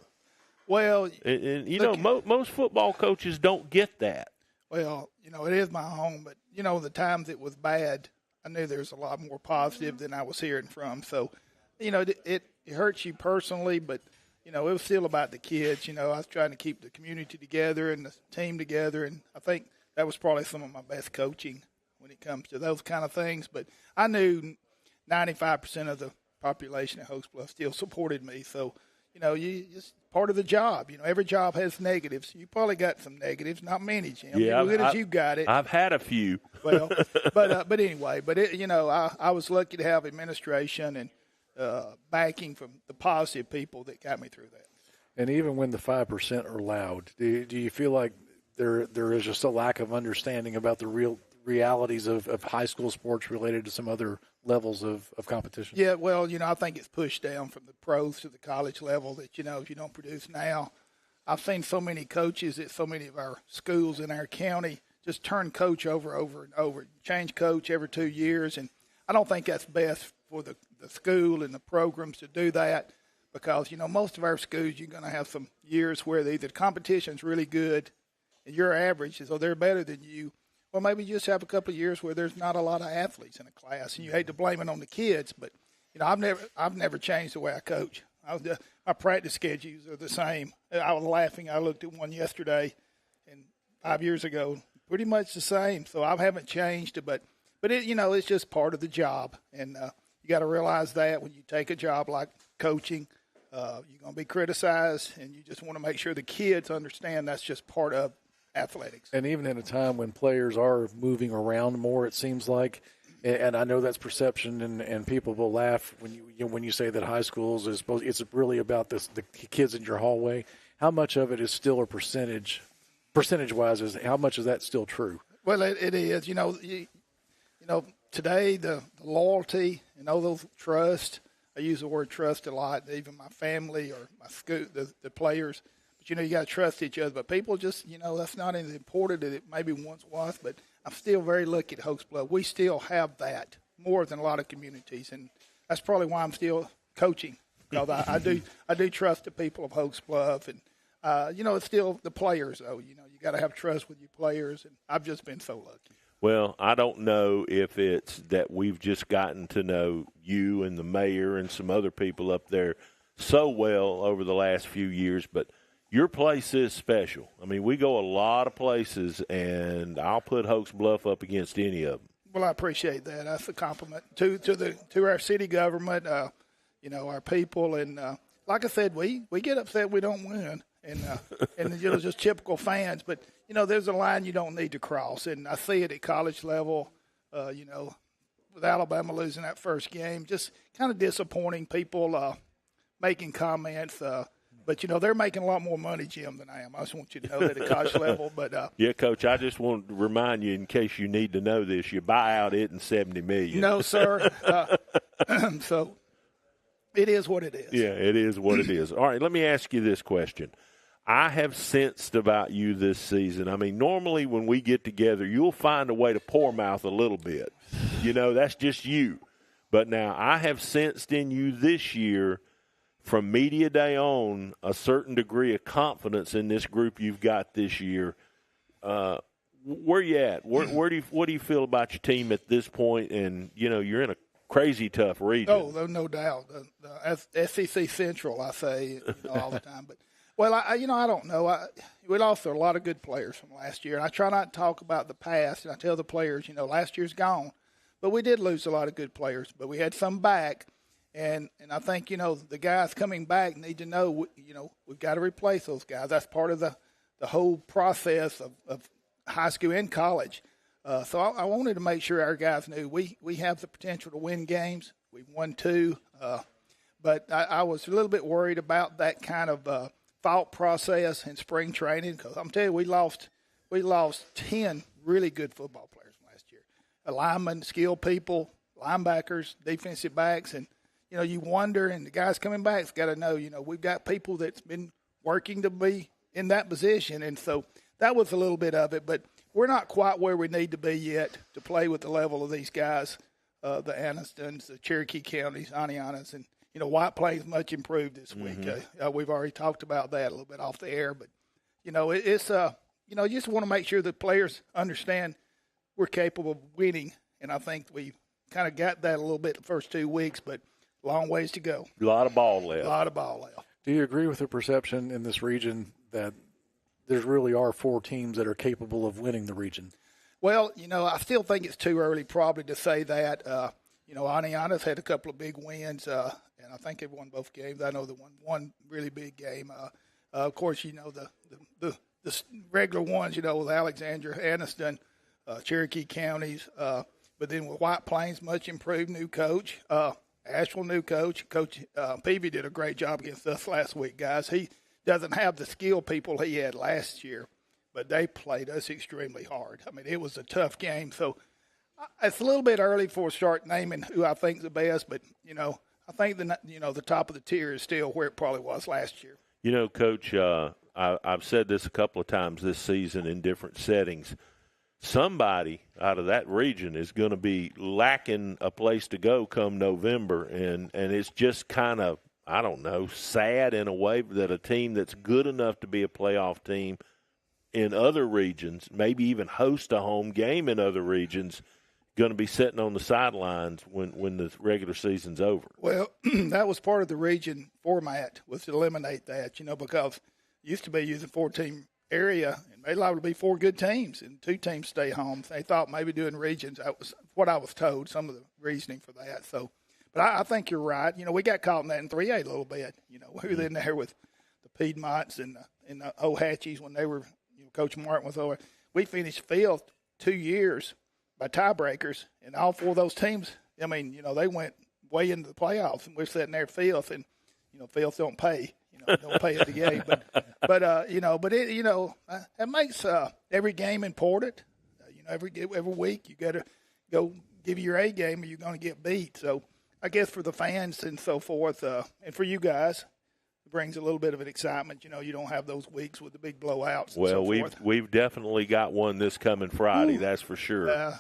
Well, and you know, most football coaches don't get that. Well, you know, it is my home, but, you know, the times it was bad, I knew there was a lot more positive than I was hearing from. So, you know, it hurts you personally, but, you know, it was still about the kids. You know, I was trying to keep the community together and the team together, and I think that was probably some of my best coaching when it comes to those kind of things. But I knew 95% of the population at Hoax Bluff still supported me. So, it's part of the job. Every job has negatives. You probably got some negatives, not many, Jim. Yeah, as good as you got it. I've had a few. Well, but anyway, I was lucky to have administration and backing from the positive people that got me through that. And even when the 5% are loud, do you feel like there is just a lack of understanding about the real realities of high school sports related to some other levels of competition? Yeah, well, I think it's pushed down from the pros to the college level that, if you don't produce now. I've seen so many coaches at so many of our schools in our county just turn coach over and over, change coach every 2 years. And I don't think that's best for the school and the programs to do that because, most of our schools, you're going to have some years where either the competition's really good and you're average, so they're better than you. Or maybe you just have a couple of years where there's not a lot of athletes in a class, and you hate to blame it on the kids. But I've never changed the way I coach. My practice schedules are the same. I was laughing. I looked at one yesterday, and 5 years ago, pretty much the same. So I haven't changed it, but it, it's just part of the job, and you got to realize that when you take a job like coaching, you're going to be criticized, and you just want to make sure the kids understand that's just part of athletics. And even in a time when players are moving around more, it seems like, and I know that's perception, and people will laugh when you say that high schools it's really about the kids in your hallway. How much of it is still a percentage-wise? How much is that still true? Well, it is. Today the loyalty and all those trust. I use the word trust a lot. Even my family or my school, the players. But, you got to trust each other. But people just, that's not as important as it maybe once was. But I'm still very lucky at Hoax Bluff. We still have that more than a lot of communities. And that's probably why I'm still coaching. Because I do trust the people of Hoax Bluff. And, it's still the players, though. You got to have trust with your players. And I've just been so lucky. Well, I don't know if it's that we've just gotten to know you and the mayor and some other people up there so well over the last few years, but your place is special. I mean, we go a lot of places, and I'll put Hoax Bluff up against any of them. Well, I appreciate that. That's a compliment to our city government, our people, and like I said, we get upset we don't win, and just typical fans. But there's a line you don't need to cross, and I see it at college level. With Alabama losing that first game, just kind of disappointing. People making comments. But, they're making a lot more money, Jim, than I am. I just want you to know that at college level. But yeah, Coach, I just want to remind you, in case you need to know this, you buy out it in $70 million. No, sir. So it is what it is. Yeah, it is what it is. All right, let me ask you this question. I have sensed about you this season. I mean, normally when we get together, you'll find a way to pour mouth a little bit. That's just you. But now I have sensed in you this year, from media day on, a certain degree of confidence in this group you've got this year. Where you at? What do you feel about your team at this point? And you're in a crazy tough region. Oh, no doubt. The SEC Central, I say all the time. But well, I don't know. We lost a lot of good players from last year. And I try not to talk about the past. And I tell the players, last year's gone, but we did lose a lot of good players. But we had some back. And I think, the guys coming back need to know, we've got to replace those guys. That's part of the whole process of high school and college. So I wanted to make sure our guys knew we have the potential to win games. We've won 2. But I was a little bit worried about that kind of thought process in spring training because I'm telling you, we lost 10 really good football players last year. Linemen, skilled people, linebackers, defensive backs, and you wonder, and the guys coming back's got to know, we've got people that's been working to be in that position. And so that was a little bit of it. But we're not quite where we need to be yet to play with the level of these guys, the Anistons, the Cherokee counties, Anianas. And, White Plains much improved this week. We've already talked about that a little bit off the air. But, it's you just want to make sure the players understand we're capable of winning. And I think we kind of got that a little bit the first 2 weeks. But long ways to go. A lot of ball left. Do you agree with the perception in this region that there really are 4 teams that are capable of winning the region? Well, I still think it's too early probably to say that. Aniana's had a couple of big wins, and I think they've won both games. I know they won one really big game. Of course, the regular ones, with Alexandria, Anniston, Cherokee counties. But then with White Plains, much improved new coach. Asheville, new coach. Coach Peavy did a great job against us last week, guys. He doesn't have the skill people he had last year, but they played us extremely hard. I mean, it was a tough game. So it's a little bit early for us to start naming who I think is the best, but, I think the top of the tier is still where it probably was last year. Coach, I've said this a couple of times this season in different settings. Somebody out of that region is going to be lacking a place to go come November, and it's just kind of, I don't know, sad in a way that a team that's good enough to be a playoff team in other regions, maybe even host a home game in other regions, going to be sitting on the sidelines when the regular season's over. Well, that was part of the region format, was to eliminate that, because it used to be using 4-team area, and they allowed to be 4 good teams, and 2 teams stay home. They thought maybe doing regions. That was what I was told, some of the reasoning for that. So, but I think you're right. We got caught in that in 3A a little bit. We were in there with the Piedmonts and the Ohatchies when they were, Coach Martin was over. We finished 5th 2 years by tiebreakers, and all 4 of those teams, they went way into the playoffs, and we're sitting there 5th, and, 5th don't pay. Don't pay at the game, but it makes every game important. Every week you got to go give your A game, or you're going to get beat. So I guess for the fans and so forth, and for you guys, it brings a little bit of an excitement. You don't have those weeks with the big blowouts. And well, so forth. we've definitely got one this coming Friday. That's for sure.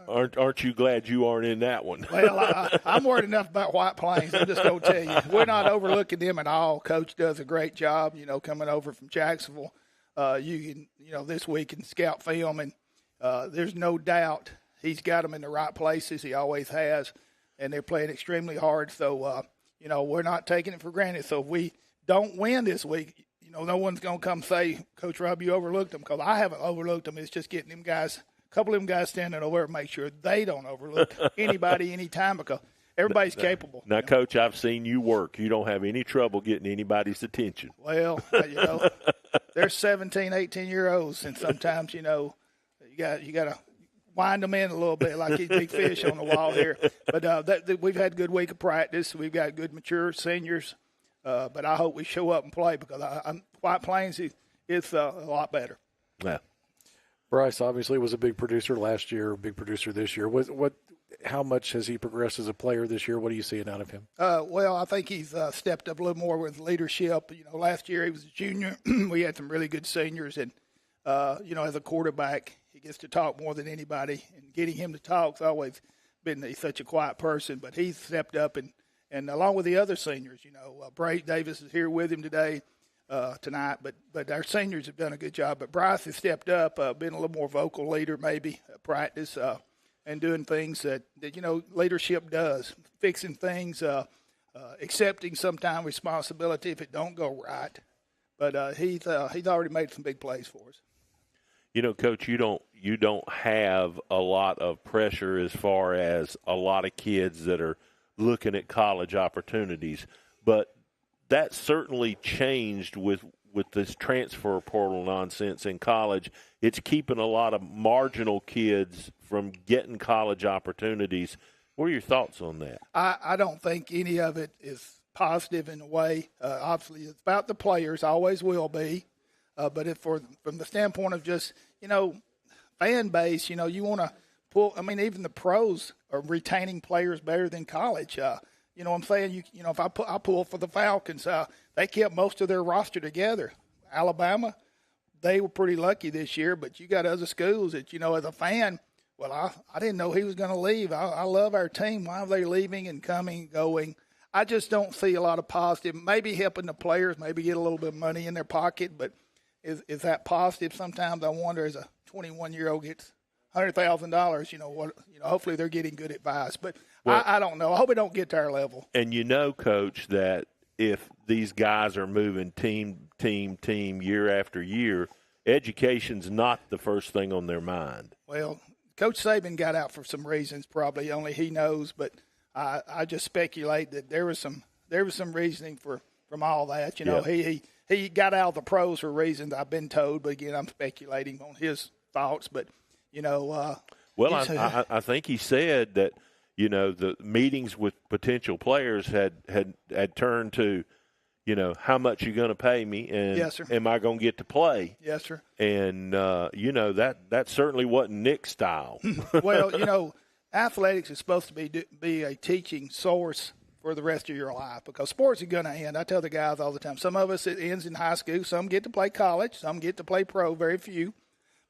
Aren't you glad you aren't in that one? Well, I'm worried enough about White Plains. I'm just going to tell you, we're not overlooking them at all. Coach does a great job, coming over from Jacksonville. You can, this week can scout film, and there's no doubt he's got them in the right places. He always has, and they're playing extremely hard. So, we're not taking it for granted. So if we don't win this week, no one's going to come say, Coach Rob, you overlooked them, because I haven't overlooked them. It's just getting them guys – couple of them guys standing over and make sure they don't overlook anybody anytime, because everybody's capable. Now, Coach, I've seen you work. You don't have any trouble getting anybody's attention. Well, they're 17, 18-year-olds, and sometimes, you got to wind them in a little bit like these big fish on the wall here. But we've had a good week of practice. We've got good, mature seniors. But I hope we show up and play, because White Plains is a lot better. Yeah. Bryce obviously was a big producer last year, a big producer this year. How much has he progressed as a player this year? What are you seeing out of him? Well, I think he's stepped up a little more with leadership. Last year he was a junior. We had some really good seniors, and as a quarterback, he gets to talk more than anybody. And getting him to talk's always been he's such a quiet person, but he's stepped up, and along with the other seniors, Bray Davis is here with him today. Tonight, but our seniors have done a good job. But Bryce has stepped up, been a little more vocal leader maybe at practice, and doing things that leadership does, fixing things, accepting sometimes responsibility if it don't go right. But he's already made some big plays for us. Coach, you don't have a lot of pressure as far as a lot of kids that are looking at college opportunities, but that certainly changed with this transfer portal nonsense in college. It's keeping a lot of marginal kids from getting college opportunities. What are your thoughts on that? I don't think any of it is positive in a way. Obviously, it's about the players, always will be. But from the standpoint of just, fan base, you want to pull – even the pros are retaining players better than college. You know what I'm saying? If I pull for the Falcons, they kept most of their roster together. Alabama, they were pretty lucky this year, but you got other schools that, as a fan, well, I didn't know he was going to leave. I love our team. Why are they leaving and coming and going? I just don't see a lot of positive. Maybe helping the players, maybe get a little bit of money in their pocket, but is that positive? Sometimes I wonder, as a 21-year-old gets $100,000, hopefully they're getting good advice. But I don't know. I hope it don't get to our level. And Coach, that if these guys are moving team year after year, education's not the first thing on their mind. Well, Coach Saban got out for some reasons, probably only he knows. But I just speculate that there was some reasoning from all that. You know, he got out of the pros for reasons I've been told. But again, I'm speculating on his thoughts. But you know, well, I think he said that, you know, the meetings with potential players had turned to, you know, how much you going to pay me, and yes, sir. Am I going to get to play? Yes, sir. And you know, that certainly wasn't Nick's style. Well, you know, athletics is supposed to be a teaching source for the rest of your life, because sports are going to end. I tell the guys all the time. Some of us, it ends in high school. Some get to play college. Some get to play pro. Very few,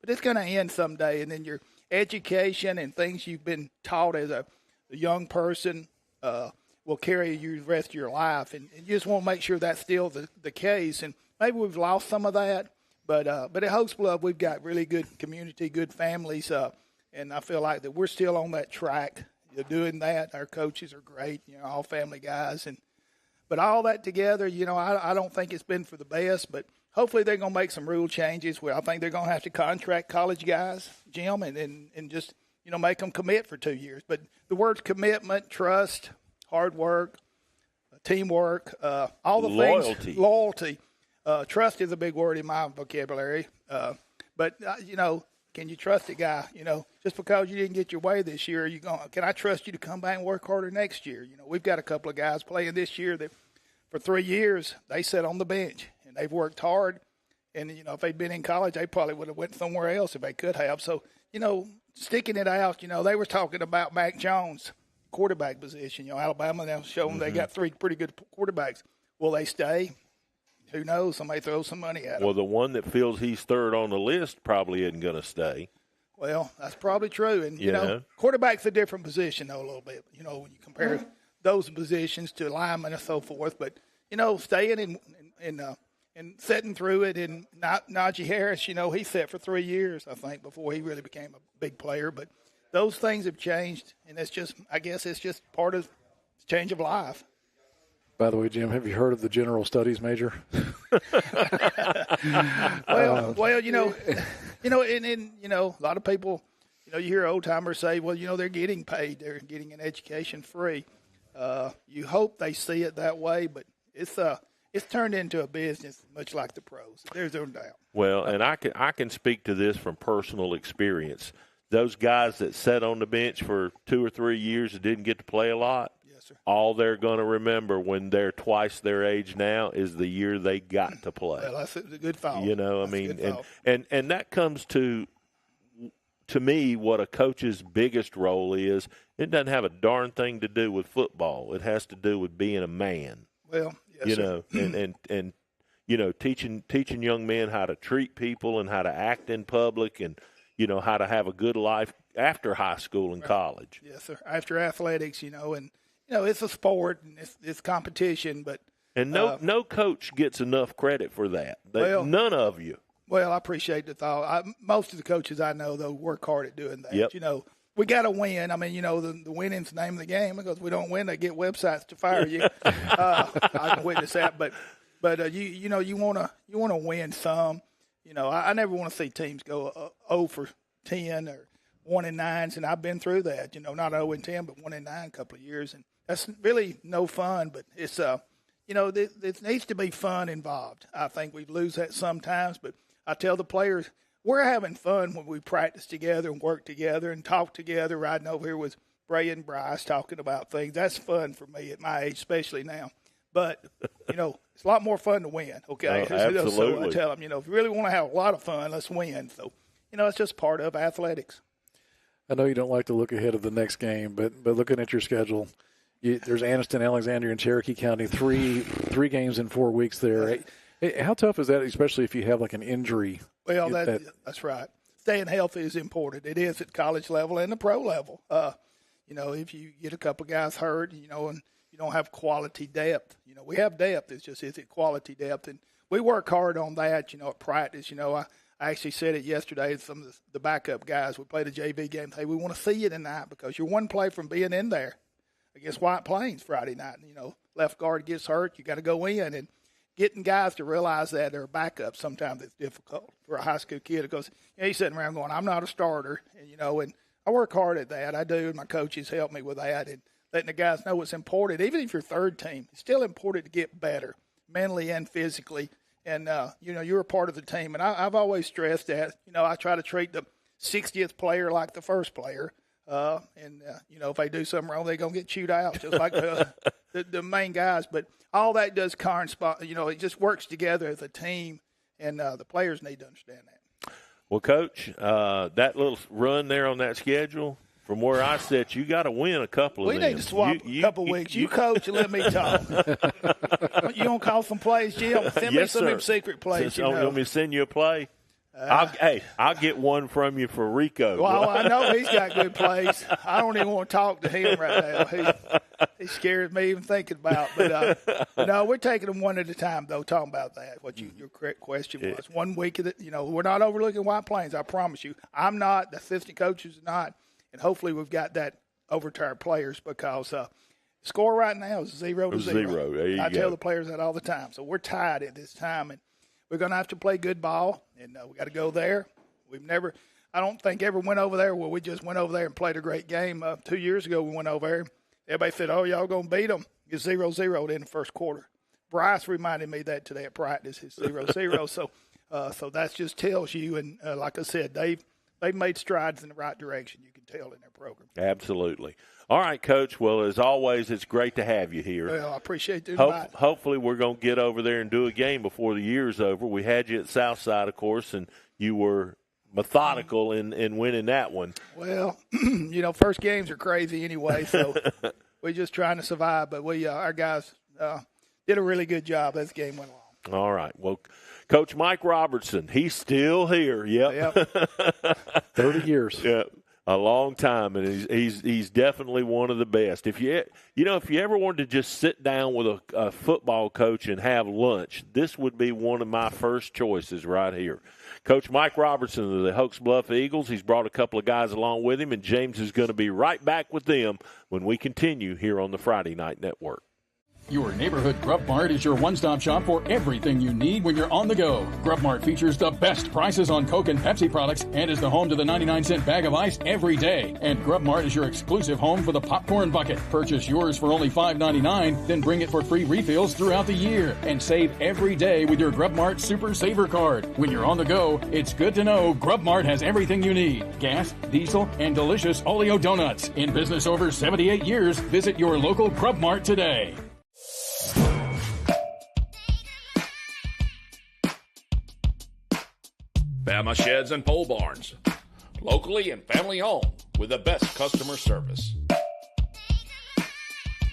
but it's going to end someday. And then your education and things you've been taught as a young person will carry you the rest of your life, and you just want to make sure that's still the case. And maybe we've lost some of that, but at Host Bluff we've got really good community, good families, and I feel like that we're still on that track. You're doing that. Our coaches are great, you know, all family guys, but all that together, you know, I don't think it's been for the best, but hopefully they're going to make some rule changes where I think they're going to have to contract college guys, Jim, and just, you know, make them commit for 2 years. But the words commitment, trust, hard work, teamwork, all the things. Loyalty. Trust is a big word in my vocabulary. But you know, can you trust a guy? You know, just because you didn't get your way this year, can I trust you to come back and work harder next year? You know, we've got a couple of guys playing this year that for 3 years they sat on the bench and they've worked hard. And, you know, if they'd been in college, they probably would have went somewhere else if they could have. So, you know, sticking it out, you know, they were talking about Mac Jones, quarterback position. You know, Alabama now showing they got 3 pretty good quarterbacks. Will they stay? Who knows? Somebody throws some money at them. Well, the one that feels he's third on the list probably isn't going to stay. Well, that's probably true. And, you know, quarterback's a different position, though, a little bit. You know, when you compare those positions to linemen and so forth. But, you know, staying and sitting through it. And Najee Harris, you know, he sat for 3 years, I think, before he really became a big player. But those things have changed, and it's just, I guess it's just part of the change of life. By the way, Jim, have you heard of the general studies major? Well, you know, and you know, a lot of people, you know, you hear old timers say, well, you know, they're getting paid, they're getting an education free. You hope they see it that way, but it's turned into a business, much like the pros. There's no doubt. Well, and I can speak to this from personal experience. Those guys that sat on the bench for 2 or 3 years and didn't get to play a lot, all they're going to remember when they're twice their age now is the year they got to play. Well, that's a good foul. You know, I mean, and that comes to me what a coach's biggest role is. It doesn't have a darn thing to do with football. It has to do with being a man. Well, yes, you sir. know, and you know, teaching young men how to treat people and how to act in public, and you know, how to have a good life after high school and college. Yes, sir. After athletics, you know, and you know, it's a sport and it's competition, but no coach gets enough credit for that. None of you. Well, I appreciate the thought. Most of the coaches I know, though, work hard at doing that. Yep. You know, we got to win. I mean, you know, the winning's the name of the game, because if we don't win, they get websites to fire you. I can witness that, but you know, you want to win some. You know, I never want to see teams go 0 for 10 or 1-9, and I've been through that. You know, not 0 and 10, but 1-9 a couple of years, and that's really no fun. But it's you know, there needs to be fun involved. I think we lose that sometimes, but I tell the players we're having fun when we practice together and work together and talk together. Riding over here with Bray and Bryce talking about things, that's fun for me at my age, especially now. But you know, it's a lot more fun to win. Okay, absolutely. So I tell them, you know, if you really want to have a lot of fun, let's win. So you know, it's just part of athletics. I know you don't like to look ahead of the next game, but looking at your schedule, there's Anniston, Alexandria, and Cherokee County, three games in 4 weeks there. Hey, how tough is that, especially if you have like an injury? Well, that's right. Staying healthy is important. It is at college level and the pro level. You know, if you get a couple guys hurt, you know, and you don't have quality depth. You know, we have depth. It's just, is it quality depth? And we work hard on that, you know, at practice. You know, I actually said it yesterday to some of the backup guys. We played a JV game. Hey, we want to see you tonight because you're one play from being in there against White Plains Friday night. You know, left guard gets hurt, you got to go in. And getting guys to realize that they're backup sometimes it's difficult for a high school kid because, you know, he's sitting around going, I'm not a starter. And, you know, and I work hard at that. I do, and my coaches help me with that and letting the guys know it's important. Even if you're third team, it's still important to get better mentally and physically. And, you're a part of the team. And I've always stressed that. I try to treat the 60th player like the first player. If they do something wrong, they're going to get chewed out, just like the main guys. But all that does correspond. It just works together as a team, and the players need to understand that. Well, Coach, that little run there on that schedule, from where I sit, you got to win a couple of them. We need to swap a couple of weeks. You coach and let me talk. You don't call some plays, Jim? Send me some of them secret plays. You want me to send you a play? I'll get one from you for Rico. Well, I know he's got good plays. I don't even want to talk to him right now. He scares me even thinking about. But no, we're taking them one at a time, though. Talking about that, what your correct question was. 1 week of it. We're not overlooking White Plains. I promise you. I'm not. The assistant coaches are not. And hopefully we've got that over to our players because score right now is 0-0. There you go. Tell the players that all the time. So we're tied at this time, and we're going to have to play good ball, and we got to go there. I don't think ever went over there where we just went over there and played a great game. 2 years ago we went over there. Everybody said, "Oh, y'all going to beat them." It's 0-0 in the first quarter. Bryce reminded me that today at practice. It's 0-0. So that just tells you, and like I said, they've made strides in the right direction. You can tell in their program. Absolutely. All right, Coach. Well, as always, it's great to have you here. Well, I appreciate the invite. Hopefully we're going to get over there and do a game before the year's over. We had you at Southside, of course, and you were methodical in winning that one. Well, first games are crazy anyway, so we're just trying to survive. But our guys did a really good job as the game went along. All right. Well, Coach Mike Robertson, he's still here. Yep. 30 years. Yeah. A long time, and he's definitely one of the best. If you ever wanted to just sit down with a football coach and have lunch, this would be one of my first choices right here. Coach Mike Robertson of the Oaks Bluff Eagles, he's brought a couple of guys along with him, and James is going to be right back with them when we continue here on the Friday Night Network. Your neighborhood Grub Mart is your one-stop shop for everything you need when you're on the go. Grub Mart features the best prices on Coke and Pepsi products and is the home to the 99-cent bag of ice every day. And Grub Mart is your exclusive home for the popcorn bucket. Purchase yours for only $5.99, then bring it for free refills throughout the year. And save every day with your Grub Mart Super Saver Card. When you're on the go, it's good to know Grub Mart has everything you need. Gas, diesel, and delicious Oleo donuts. In business over 78 years, visit your local Grub Mart today. Bama Sheds and Pole Barns. Locally and family owned with the best customer service.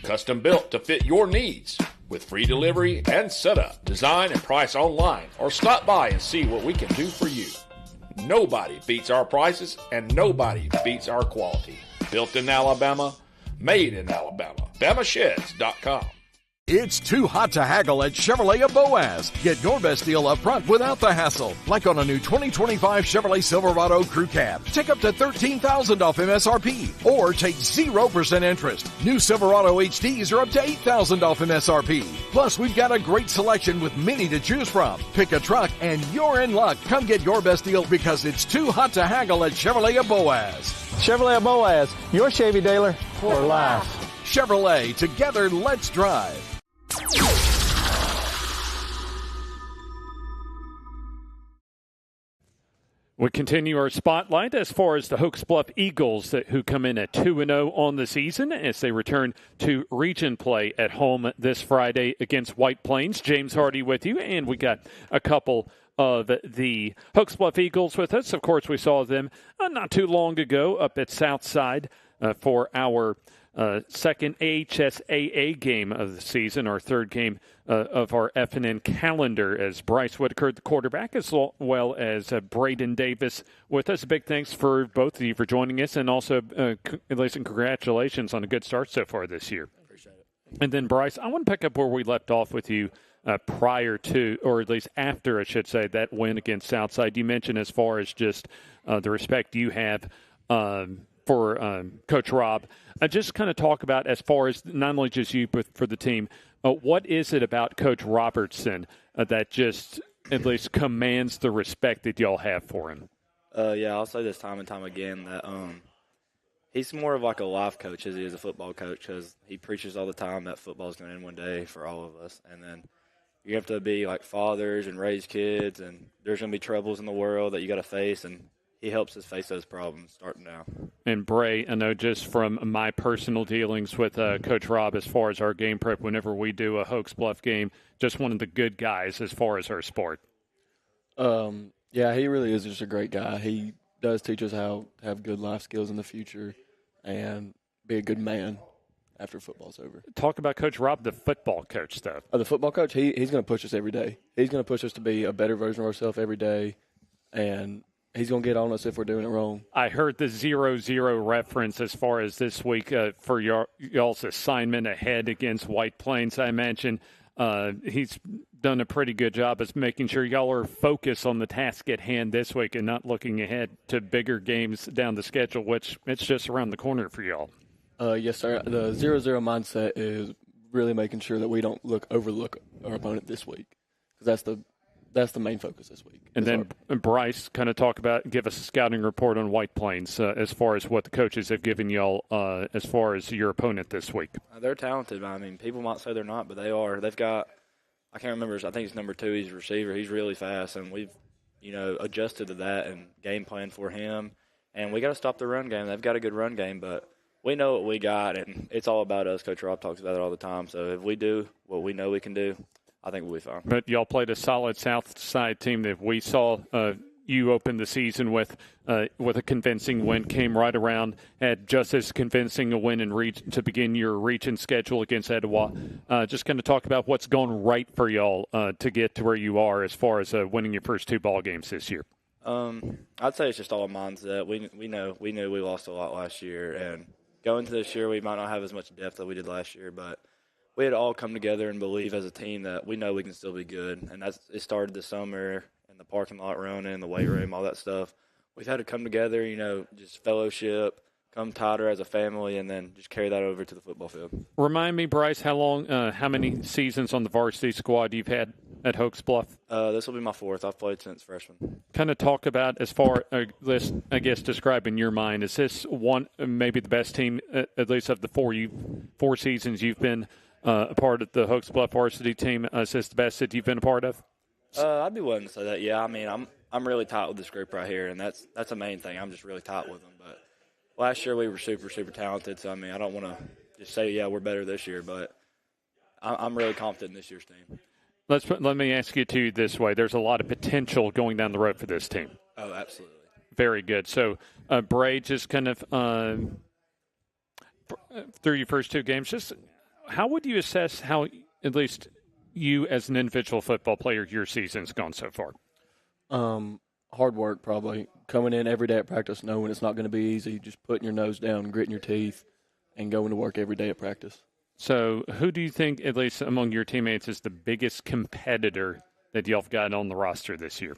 Custom built to fit your needs with free delivery and setup. Design and price online or stop by and see what we can do for you. Nobody beats our prices and nobody beats our quality. Built in Alabama, made in Alabama. BamaSheds.com. It's too hot to haggle at Chevrolet of Boaz. Get your best deal up front without the hassle. Like on a new 2025 Chevrolet Silverado Crew Cab. Take up to $13,000 off MSRP or take 0% interest. New Silverado HDs are up to $8,000 off MSRP. Plus, we've got a great selection with many to choose from. Pick a truck and you're in luck. Come get your best deal because it's too hot to haggle at Chevrolet of Boaz. Chevrolet of Boaz, your Chevy dealer for life. Chevrolet, together let's drive. We continue our spotlight as far as the Oaks Bluff Eagles who come in at 2-0 on the season as they return to region play at home this Friday against White Plains. James Hardy with you, and we got a couple of the Oaks Bluff Eagles with us. Of course, we saw them not too long ago up at Southside for our second AHSAA game of the season, our third game of our FNN calendar, as Bryce Whitaker, the quarterback, as well as Braden Davis with us. Big thanks for both of you for joining us, and also at least congratulations on a good start so far this year. Appreciate it. And then, Bryce, I want to pick up where we left off with you prior to, or at least after, I should say, that win against Southside. You mentioned as far as just the respect you have for Coach Rob. Just kind of talk about, as far as not only just you, but for the team, what is it about Coach Robertson that just at least commands the respect that y'all have for him? Yeah, I'll say this time and time again that he's more of like a life coach as he is a football coach, because he preaches all the time that football is going to end one day for all of us. And then you have to be like fathers and raise kids, and there's going to be troubles in the world that you got to face, and he helps us face those problems starting now. And Bray, I know just from my personal dealings with Coach Rob as far as our game prep, whenever we do a Hoax Bluff game, just one of the good guys as far as our sport. Yeah, he really is just a great guy. He does teach us how to have good life skills in the future and be a good man after football's over. Talk about Coach Rob, the football coach stuff. The football coach, he's going to push us every day. He's going to push us to be a better version of ourselves every day, and he's going to get on us if we're doing it wrong. I heard the 0-0 reference as far as this week for y'all's assignment ahead against White Plains. I imagine he's done a pretty good job of making sure y'all are focused on the task at hand this week and not looking ahead to bigger games down the schedule, which it's just around the corner for y'all. Yes, sir. The 0-0 mindset is really making sure that we don't overlook our opponent this week, because that's the main focus this week. And then Bryce, kind of give us a scouting report on White Plains as far as what the coaches have given y'all as far as your opponent this week. They're talented. I mean, people might say they're not, but they are. They've got, I can't remember, I think it's number 2, he's a receiver. He's really fast, and we've, adjusted to that and game plan for him. And we got to stop the run game. They've got a good run game, but we know what we got, and it's all about us. Coach Rob talks about it all the time. So if we do what we know we can do, I think we'll be fine. But y'all played a solid South Side team that we saw you open the season with a convincing win, came right around, had just as convincing a win to begin your region schedule against Etowah. Just kind of talk about what's gone right for y'all to get to where you are as far as winning your first 2 ball games this year. I'd say it's just all a mindset. We knew we lost a lot last year, and going into this year we might not have as much depth that we did last year, but we had to all come together and believe as a team that we know we can still be good. And it started this summer in the parking lot running, in the weight room, all that stuff. We've had to come together, just fellowship, come tighter as a family, and then just carry that over to the football field. Remind me, Bryce, how many seasons on the varsity squad you've had at Hoax Bluff? This will be my 4th. I've played since freshman. Kind of talk about, as far as, I guess, describe in your mind, is this one maybe the best team, at least of the 4 seasons you've been a part of the Hoax Bluff varsity team? Is this the best that you've been a part of? I'd be willing to say that, yeah. I mean, I'm really tight with this group right here, and that's the main thing. I'm just really tight with them. But last year we were super, super talented, so, I mean, I don't want to just say, yeah, we're better this year, but I'm really confident in this year's team. Let me ask you, too, this way. There's a lot of potential going down the road for this team. Oh, absolutely. Very good. So, Bray, just kind of through your first 2 games, just how would you assess how, at least you as an individual football player, your season's gone so far? Hard work, probably. Coming in every day at practice, knowing it's not going to be easy, just putting your nose down, gritting your teeth, and going to work every day at practice. So who do you think, at least among your teammates, is the biggest competitor that y'all have got on the roster this year?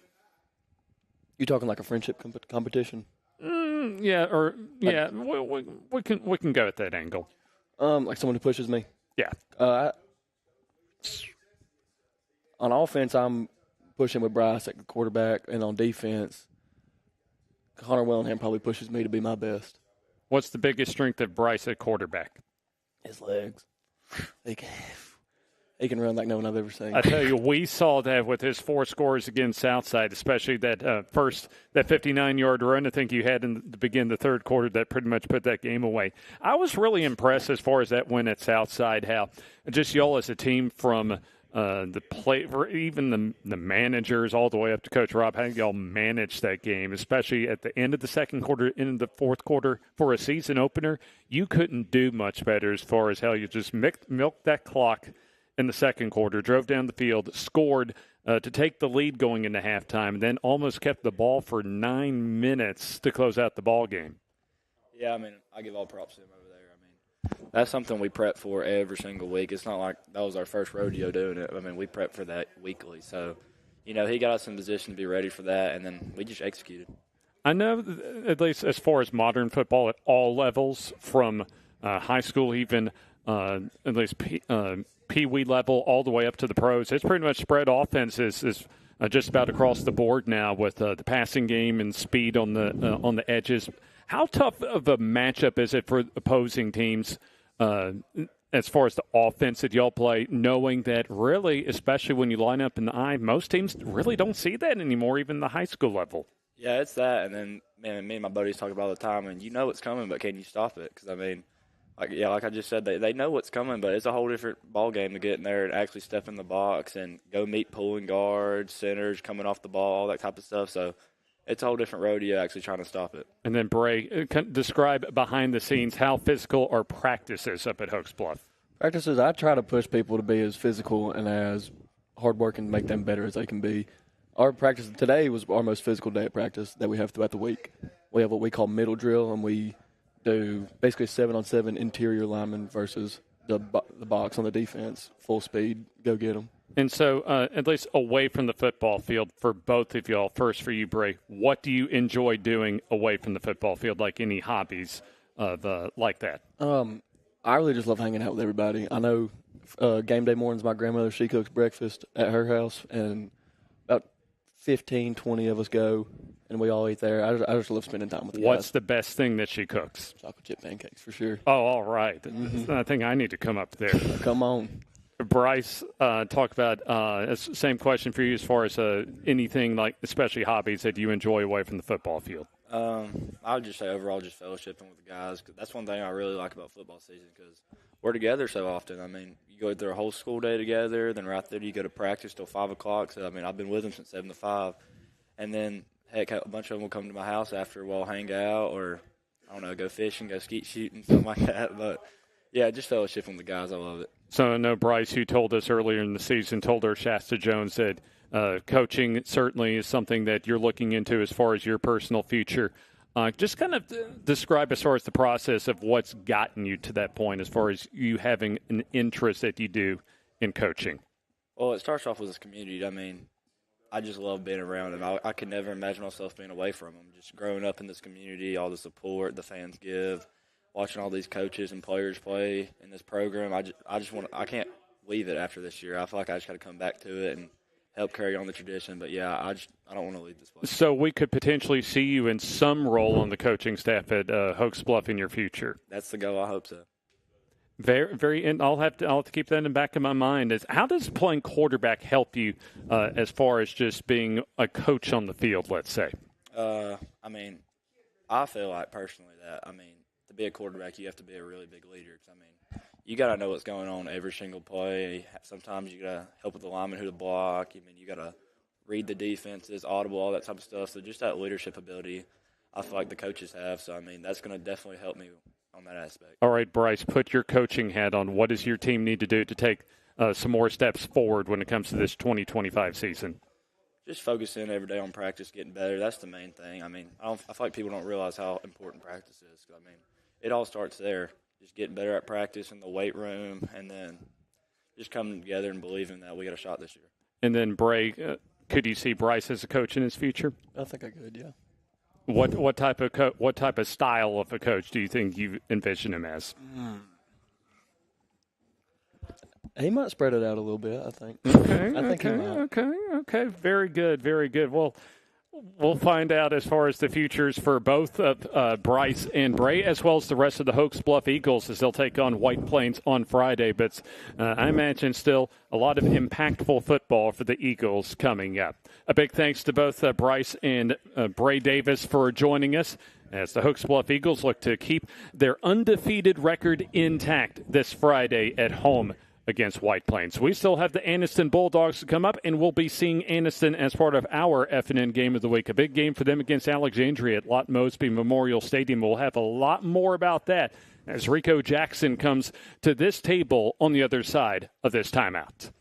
You talking like a friendship competition? Yeah, we can go at that angle. Like someone who pushes me? Yeah. On offense, I'm pushing with Bryce at the quarterback, and on defense, Connor Wellingham probably pushes me to be my best. What's the biggest strength of Bryce at quarterback? His legs. He can run like no one I've ever seen. I tell you, we saw that with his 4 scores against Southside, especially that that 59-yard run I think you had in the beginning of the third quarter that pretty much put that game away. I was really impressed as far as that win at Southside, how just y'all as a team from the play, even the managers all the way up to Coach Rob, how y'all managed that game, especially at the end of the second quarter, into the fourth quarter for a season opener. You couldn't do much better as far as how you just milked that clock in the second quarter, drove down the field, scored to take the lead going into halftime, and then almost kept the ball for 9 minutes to close out the ball game. Yeah, I mean, I give all props to him over there. I mean, that's something we prep for every single week. It's not like that was our first rodeo doing it. I mean, we prep for that weekly. So, he got us in position to be ready for that, and then we just executed. I know, at least as far as modern football at all levels, from high school even, at least Pee-wee level all the way up to the pros, it's pretty much spread offense is just about across the board now with the passing game and speed on the edges. How tough of a matchup is it for opposing teams as far as the offense that y'all play, knowing that really, especially when you line up in the eye, most teams really don't see that anymore, even the high school level? Yeah, it's that. And then, man, me and my buddies talk about it all the time, and you know it's coming, but can you stop it? Because, I mean, like I just said, they know what's coming, but it's a whole different ball game to get in there and actually step in the box and go meet pulling guards, centers, coming off the ball, all that type of stuff. So it's a whole different rodeo actually trying to stop it. And then, Bray, describe behind the scenes how physical are practices up at Hokes Bluff? Practices, I try to push people to be as physical and as hardworking to make them better as they can be. Our practice today was our most physical day of practice that we have throughout the week. We have what we call middle drill, and we do basically 7-on-7 interior linemen versus the box on the defense, full speed, go get them. And so, at least away from the football field, for both of y'all, first for you, Bray, what do you enjoy doing away from the football field, like any hobbies like that? I really just love hanging out with everybody. I know game day mornings, my grandmother, she cooks breakfast at her house, and about 15, 20 of us go, and we all eat there. I just love spending time with the guys. What's the best thing that she cooks? Chocolate chip pancakes, for sure. Oh, all right. I think I need to come up there. Come on. Bryce, talk about same question for you as far as anything, like especially hobbies that you enjoy away from the football field. I would just say overall just fellowshipping with the guys. 'Cause that's one thing I really like about football season because we're together so often. I mean, you go through a whole school day together, then right there you go to practice till 5 o'clock. So, I mean, I've been with them since 7 to 5. And then, heck, a bunch of them will come to my house after we'll hang out or, I don't know, go fishing, go skeet shooting, something like that. But, yeah, just fellowshipping with the guys. I love it. So I know Bryce, who told us earlier in the season, told our Shasta Jones that coaching certainly is something that you're looking into as far as your personal future. Just kind of describe as far as the process of what's gotten you to that point as far as you having an interest that you do in coaching. Well, it starts off with this community. I mean, I just love being around them. I could never imagine myself being away from them. Just growing up in this community, all the support the fans give, watching all these coaches and players play in this program, I can't leave it after this year. I feel like I just got to come back to it and help carry on the tradition. But, yeah, I don't want to leave this place. So we could potentially see you in some role on the coaching staff at Hokes Bluff in your future. That's the goal. I hope so. Very, very. And I'll have to keep that in the back of my mind. Is how does playing quarterback help you as far as just being a coach on the field? Let's say. I mean, I feel like personally that to be a quarterback, you have to be a really big leader. 'Cause, you got to know what's going on every single play. Sometimes you got to help with the lineman who to block. You got to read the defenses, audible, all that type of stuff. So just that leadership ability, I feel like the coaches have. So, that's going to definitely help me on that aspect. All right, Bryce, put your coaching hat on. What does your team need to do to take some more steps forward when it comes to this 2025 season? Just focusing every day on practice, getting better. That's the main thing. I feel like people don't realize how important practice is. It all starts there. Just getting better at practice in the weight room, and then just coming together and believing that we got a shot this year. And then, Bray, could you see Bryce as a coach in his future? I think I could, yeah. What type of style of a coach do you think you envision him as? He might spread it out a little bit, I think. Okay. Very good, very good. Well, we'll find out as far as the futures for both Bryce and Bray, as well as the rest of the Hokes Bluff Eagles as they'll take on White Plains on Friday. But I imagine still a lot of impactful football for the Eagles coming up. A big thanks to both Bryce and Bray Davis for joining us as the Hokes Bluff Eagles look to keep their undefeated record intact this Friday at home against White Plains. We still have the Anniston Bulldogs to come up, and we'll be seeing Anniston as part of our FNN Game of the Week. A big game for them against Alexandria at Lott Mosby Memorial Stadium. We'll have a lot more about that as Rico Jackson comes to this table on the other side of this timeout.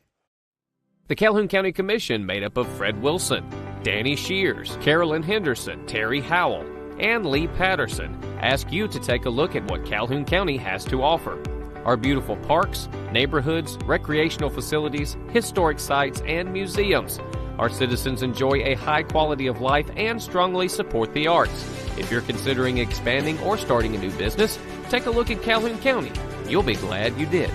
The Calhoun County Commission, made up of Fred Wilson, Danny Shears, Carolyn Henderson, Terry Howell, and Lee Patterson, ask you to take a look at what Calhoun County has to offer. Our beautiful parks, neighborhoods, recreational facilities, historic sites, and museums. Our citizens enjoy a high quality of life and strongly support the arts. If you're considering expanding or starting a new business, take a look at Calhoun County. You'll be glad you did.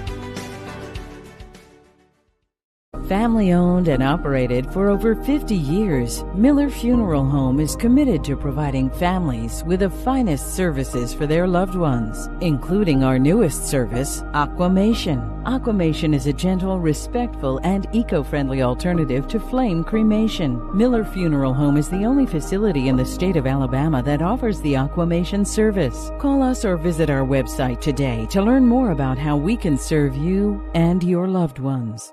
Family owned and operated for over 50 years, Miller Funeral Home is committed to providing families with the finest services for their loved ones, including our newest service, Aquamation. Aquamation is a gentle, respectful, and eco-friendly alternative to flame cremation. Miller Funeral Home is the only facility in the state of Alabama that offers the Aquamation service. Call us or visit our website today to learn more about how we can serve you and your loved ones.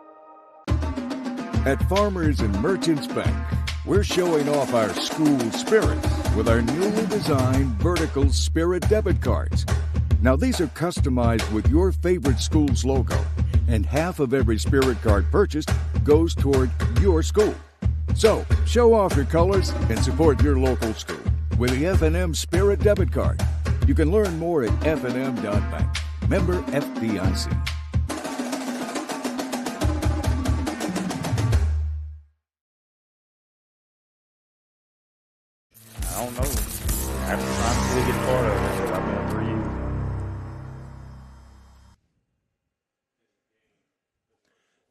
At Farmers and Merchants Bank, we're showing off our school spirit with our newly designed vertical Spirit debit cards. Now, these are customized with your favorite school's logo, and half of every Spirit card purchased goes toward your school. So, show off your colors and support your local school with the FNN Spirit debit card. You can learn more at fnm.bank. Member FDIC. I don't know. After trying to really get part of it, I've been 3 years.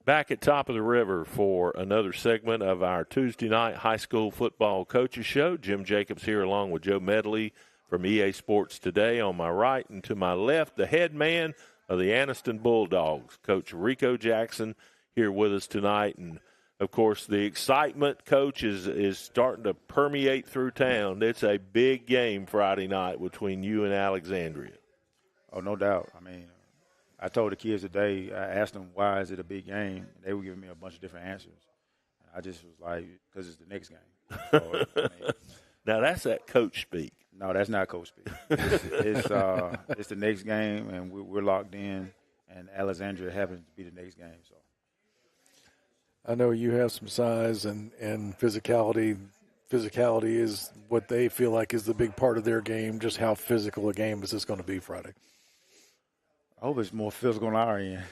Back at Top of the River for another segment of our Tuesday night high school football coaches show. Jim Jacobs here along with Joe Medley from EA Sports Today. On my right and to my left, the head man of the Anniston Bulldogs, Coach Rico Jackson, here with us tonight. And of course, the excitement, Coach, is starting to permeate through town. It's a big game Friday night between you and Alexandria. Oh, no doubt. I mean, I told the kids today, I asked them, why is it a big game? They were giving me a bunch of different answers. I just was like, because it's the next game. So, I mean, now, that's that coach speak. No, that's not coach speak. It's the next game, and we're locked in, and Alexandria happens to be the next game. So I know you have some size and physicality. Physicality is what they feel like is the big part of their game. Just how physical a game is this going to be Friday? I hope it's more physical on our end.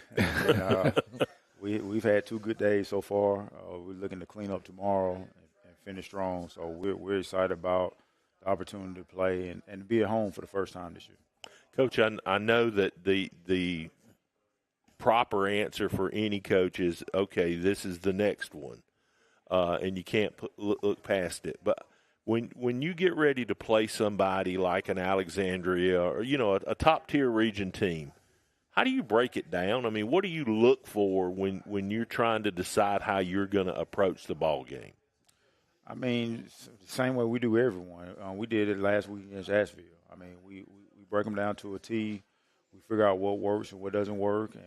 We've had 2 good days so far. We're looking to clean up tomorrow and finish strong. So we're excited about the opportunity to play and be at home for the first time this year. Coach, I know that the proper answer for any coach is, okay, this is the next one, and you can't look past it. But when you get ready to play somebody like an Alexandria or, a top-tier region team, how do you break it down? I mean, what do you look for when you're trying to decide how you're going to approach the ball game? I mean, the same way we do everyone. We did it last week against Asheville. I mean, we break them down to a T. We figure out what works and what doesn't work, and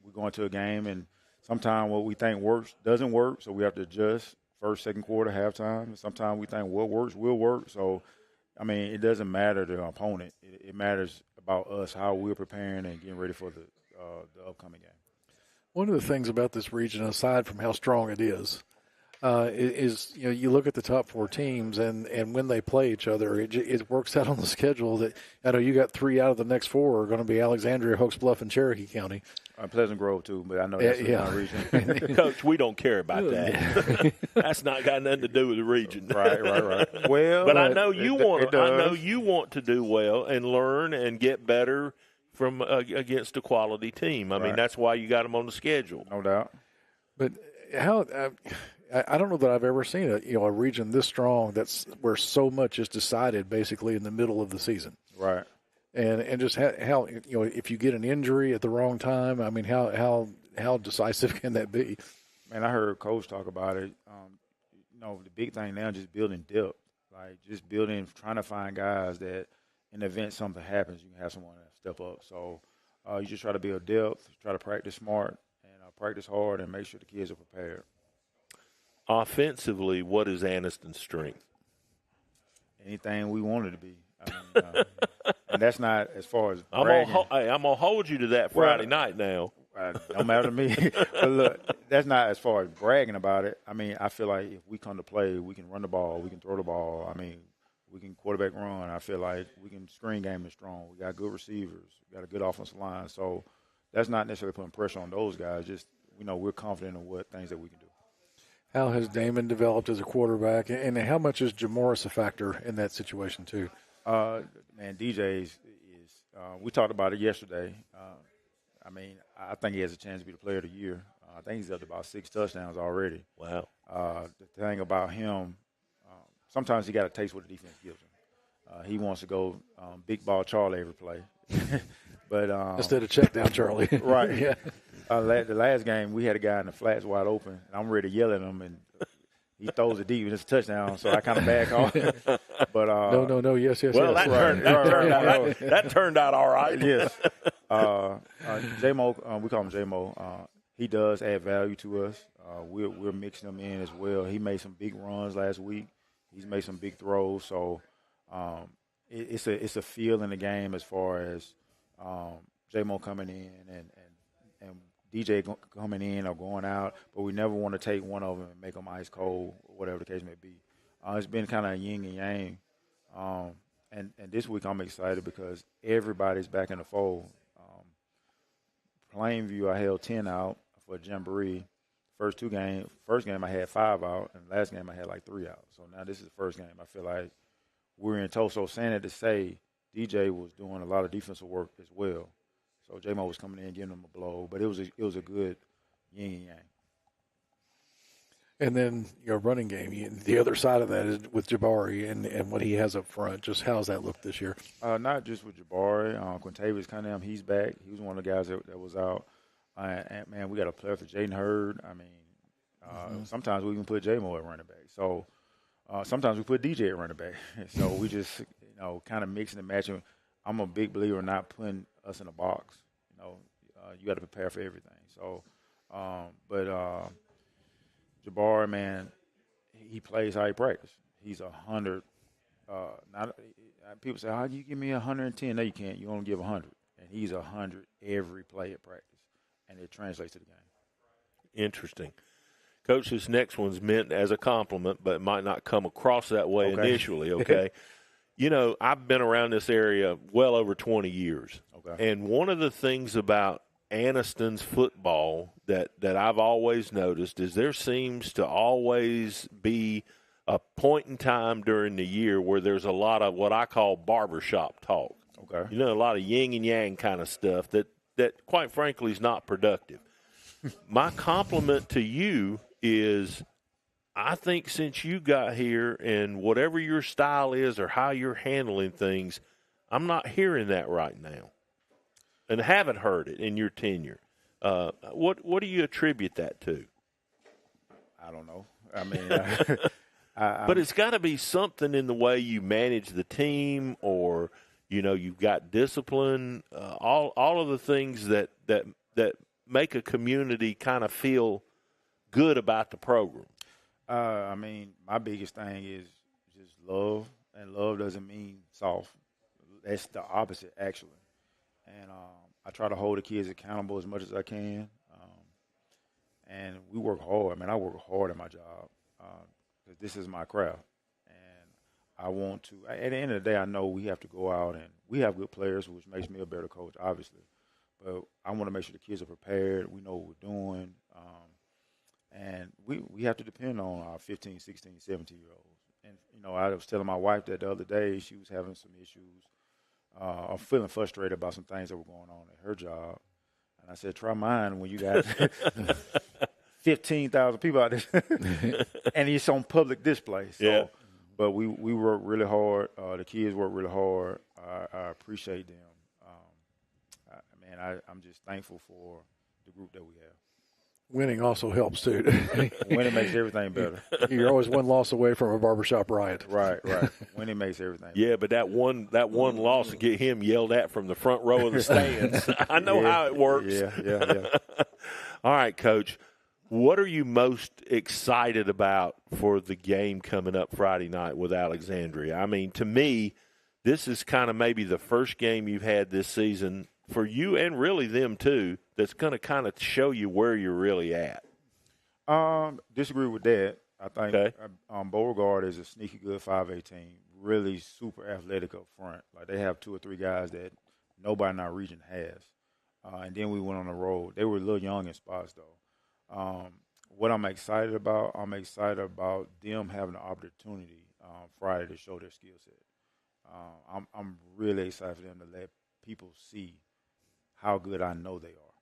we go into a game, and sometimes what we think works doesn't work, so we have to adjust first, second quarter, halftime. Sometimes we think what works will work. So, I mean, it doesn't matter the opponent. It matters about us, how we're preparing and getting ready for the upcoming game. One of the things about this region, aside from how strong it is you look at the top 4 teams and when they play each other, it works out on the schedule that I know you got 3 out of the next 4 are going to be Alexandria, Hokes Bluff, and Cherokee County. Pleasant Grove too, but I know that's my region. Coach, we don't care about that. That's not got nothing to do with the region. Right. Well, but I know you want. I know you want to do well and learn and get better from against a quality team. I mean, that's why you got them on the schedule. No doubt. But how? I don't know that I've ever seen a region this strong that's where so much is decided basically in the middle of the season. Right. And just how if you get an injury at the wrong time, I mean how decisive can that be? Man, I heard Coach talk about it. The big thing now is just building depth, like just trying to find guys that in the event something happens, you can have someone step up. So you just try to build depth, try to practice smart, and practice hard, and make sure the kids are prepared. Offensively, what is Anniston's strength? Anything we wanted to be. I mean, and that's not as far as bragging. I'm going to hold you to that Friday night now. Don't matter to me. But look, that's not as far as bragging about it. I mean, I feel like if we come to play, we can run the ball, we can throw the ball. I mean, we can quarterback run. I feel like we can screen game is strong. We got good receivers. We got a good offensive line. So that's not necessarily putting pressure on those guys. Just, we're confident in what things that we can do. How has Damon developed as a quarterback, and how much is Jamoris a factor in that situation too? Man, DJ is we talked about it yesterday. I mean, I think he has a chance to be the player of the year. I think he's up to about 6 touchdowns already. Wow. The thing about him, sometimes he got a taste what the defense gives him. He wants to go big ball Charlie every play. But instead of check down Charlie. Right. Yeah. The last game, we had a guy in the flats wide open, and I'm ready to yell at him, and he throws it deep, and it's a touchdown, so I kind of back off. But no, yes. Well, yes. That turned out all right. Yes. J-Mo, we call him J-Mo. He does add value to us. We're mixing him in as well. He made some big runs last week. He's made some big throws. So it's a feel in the game as far as J-Mo coming in and DJ coming in or going out. But we never want to take one of them and make them ice cold, whatever the case may be. It's been kind of yin and yang. And this week I'm excited because everybody's back in the fold. Plainview, I held 10 out for a jamboree. First game I had 5 out, and last game I had like 3 out. So now this is the first game. I feel like we're in total. So saying it to say, DJ was doing a lot of defensive work as well. So J-Mo was coming in, giving him a blow, but it was a good yin and yang. And then your running game, the other side of that is with Jabari and what he has up front. Just how's that look this year? Not just with Jabari. Quintavious Cunningham, he's back. He was one of the guys that was out. And, man, we got a player for Jaden Hurd. I mean, sometimes we even put J-Mo at running back. So sometimes we put DJ at running back. So we just, kind of mixing and matching. I'm a big believer in not putting us in a box. You got to prepare for everything. So, Jabari, man, he plays how he practices. He's 100. People say, "How do you give me 110?" No, you can't. You only give 100, and he's 100 every play at practice, and it translates to the game. Interesting, Coach. This next one's meant as a compliment, but it might not come across that way initially. Okay, I've been around this area well over 20 years, and one of the things about Anniston's football that I've always noticed is there seems to always be a point in time during the year where there's a lot of what I call barbershop talk. Okay. A lot of yin and yang kind of stuff that quite frankly is not productive. My compliment to you is I think since you got here and whatever your style is or how you're handling things, I'm not hearing that right now. And haven't heard it in your tenure. What do you attribute that to? I don't know. I mean, but it's got to be something in the way you manage the team, or you've got discipline. All of the things that make a community kind of feel good about the program. I mean, my biggest thing is just love, and love doesn't mean soft. That's the opposite, actually. And I try to hold the kids accountable as much as I can. And we work hard. I mean, I work hard at my job because this is my craft. And I want to – at the end of the day, I know we have to go out and we have good players, which makes me a better coach, obviously. But I want to make sure the kids are prepared. We know what we're doing. And we have to depend on our 15, 16, 17-year-olds. And, I was telling my wife that the other day she was having some issues. I'm feeling frustrated about some things that were going on at her job. And I said, try mine when you got 15,000 people out there. And it's on public display. So, yeah. But we work really hard. The kids work really hard. I appreciate them. I'm just thankful for the group that we have. Winning also helps, too. Winning makes everything better. You're always one loss away from a barbershop riot. Right. Winning makes everything better. Yeah, but that one loss to get him yelled at from the front row of the stands. I know how it works. Yeah. All right, Coach. What are you most excited about for the game coming up Friday night with Alexandria? I mean, to me, this is kind of maybe the first game you've had this season for you and really them too, that's going to kind of show you where you're really at. Disagree with that. I think Beauregard is a sneaky good 5A team, really super athletic up front. Like they have 2 or 3 guys that nobody in our region has. And then we went on the road. They were a little young in spots though. What I'm excited about them having the opportunity Friday to show their skill set. I'm really excited for them to let people see how good I know they are.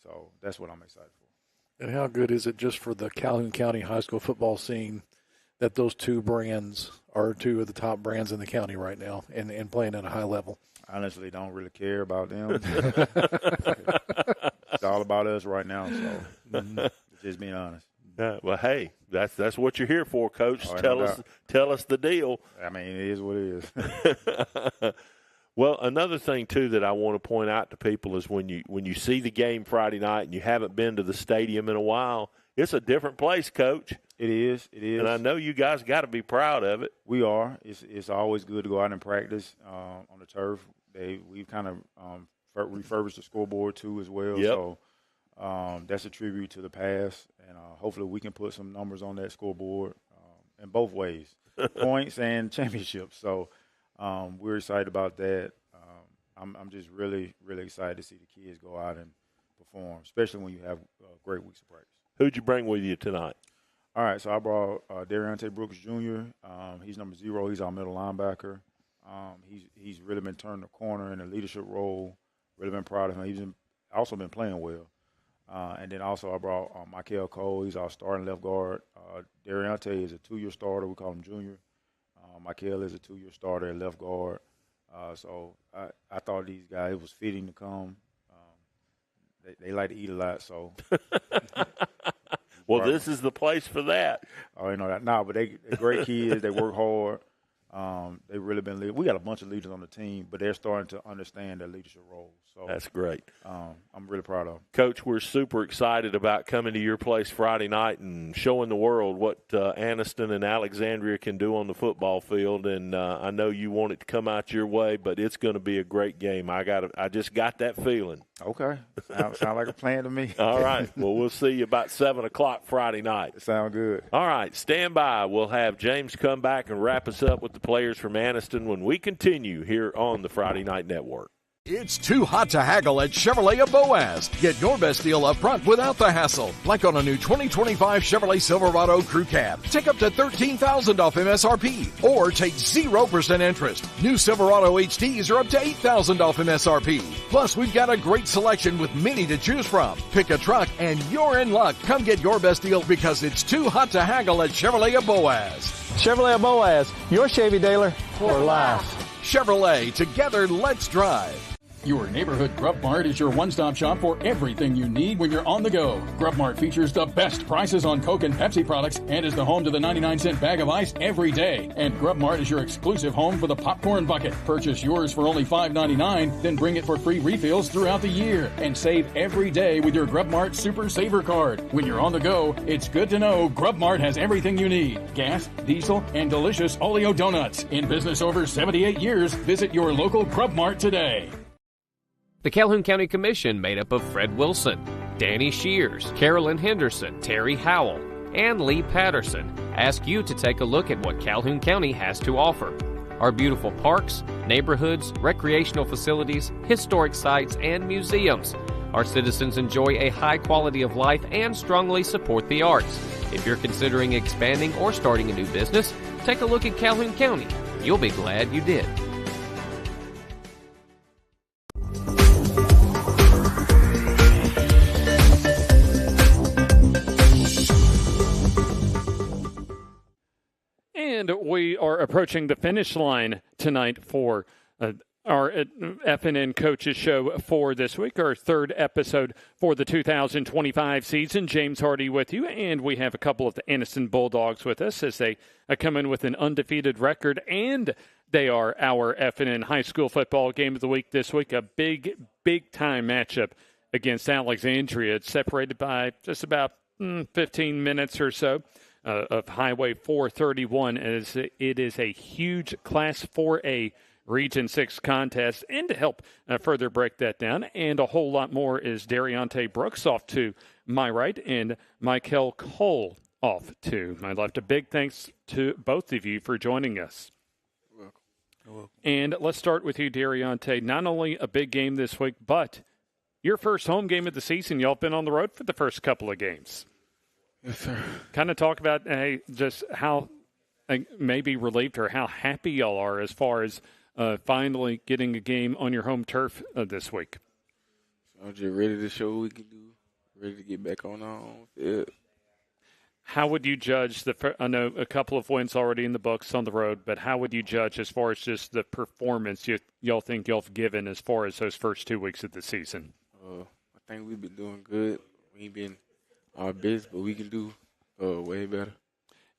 So that's what I'm excited for. And how good is it just for the Calhoun County high school football scene that those two brands are two of the top brands in the county right now and playing at a high level? Honestly, don't really care about them. It's all about us right now, so just being honest. Well, hey, that's what you're here for, Coach. Tell us the deal. I mean, it is what it is. Well, another thing too that I want to point out to people is when you see the game Friday night and you haven't been to the stadium in a while, it's a different place, Coach. It is. And I know you guys got to be proud of it. We are. It's always good to go out and practice on the turf. We've kind of refurbished the scoreboard too as well. Yep. So that's a tribute to the past, and hopefully we can put some numbers on that scoreboard in both ways, points and championships. So we're excited about that. I'm just really, really excited to see the kids go out and perform, especially when you have great weeks of practice. Who'd you bring with you tonight? All right, so I brought De'Ante Brooks Jr. He's number 0. He's our middle linebacker. He's really been turning the corner in a leadership role. Really been proud of him. He's also been playing well. And then also I brought Michael Cole. He's our starting left guard. De'Ante is a 2-year starter. We call him junior. Michael is a 2-year starter at left guard. So I thought these guys, it was fitting to come. They like to eat a lot, so. Well, this is the place for that. Oh, you know that. No, but they're great kids. They work hard. They've really been leaders. We got a bunch of leaders on the team, but they're starting to understand their leadership roles. So that's great. I'm really proud of them. Coach, we're super excited about coming to your place Friday night and showing the world what Anniston and Alexandria can do on the football field. And I know you want it to come out your way, but it's going to be a great game. I just got that feeling. Okay. Sound like a plan to me. All right. Well, we'll see you about 7 o'clock Friday night. Sound good. All right. Stand by. We'll have James come back and wrap us up with the players from Anniston when we continue here on the Friday Night Network. It's too hot to haggle at Chevrolet of Boaz. Get your best deal up front without the hassle. Like on a new 2025 Chevrolet Silverado Crew Cab. Take up to $13,000 off MSRP or take 0% interest. New Silverado HDs are up to $8,000 off MSRP. Plus, we've got a great selection with many to choose from. Pick a truck and you're in luck. Come get your best deal because it's too hot to haggle at Chevrolet of Boaz. Chevrolet of Boaz, your Chevy dealer for life. Chevrolet, together let's drive. Your neighborhood Grub Mart is your one-stop shop for everything you need when you're on the go. Grub Mart features the best prices on Coke and Pepsi products and is the home to the 99-cent bag of ice every day. And Grub Mart is your exclusive home for the popcorn bucket. Purchase yours for only $5.99, then bring it for free refills throughout the year. And save every day with your Grub Mart Super Saver Card. When you're on the go, it's good to know Grub Mart has everything you need. Gas, diesel, and delicious Oleo donuts. In business over 78 years, visit your local Grub Mart today. The Calhoun County Commission, made up of Fred Wilson, Danny Shears, Carolyn Henderson, Terry Howell, and Lee Patterson, ask you to take a look at what Calhoun County has to offer. Our beautiful parks, neighborhoods, recreational facilities, historic sites, and museums. Our citizens enjoy a high quality of life and strongly support the arts. If you're considering expanding or starting a new business, take a look at Calhoun County. You'll be glad you did. And we are approaching the finish line tonight for our FNN Coaches Show for this week, our third episode for the 2025 season. James Hardy with you, and we have a couple of the Anniston Bulldogs with us as they come in with an undefeated record, and they are our FNN High School Football Game of the Week this week, a big-time matchup against Alexandria. It's separated by just about 15 minutes or so. Of Highway 431, as it is a huge Class 4A Region 6 contest. And to help further break that down and a whole lot more is De'Ante Brooks off to my right and Michael Cole off to my left. A big thanks to both of you for joining us. You're welcome. And let's start with you, De'Ante. Not only a big game this week, but your first home game of the season. Y'all been on the road for the first couple of games. Yes, sir. Kind of talk about just how maybe relieved or how happy y'all are as far as finally getting a game on your home turf this week. I'm just ready to show what we can do. ready to get back on our own field. How would you judge I know a couple of wins already in the books on the road, but how would you judge as far as just the performance y'all think y'all have given as far as those first 2 weeks of the season? I think we've been doing good. We ain't been our best, but we can do way better.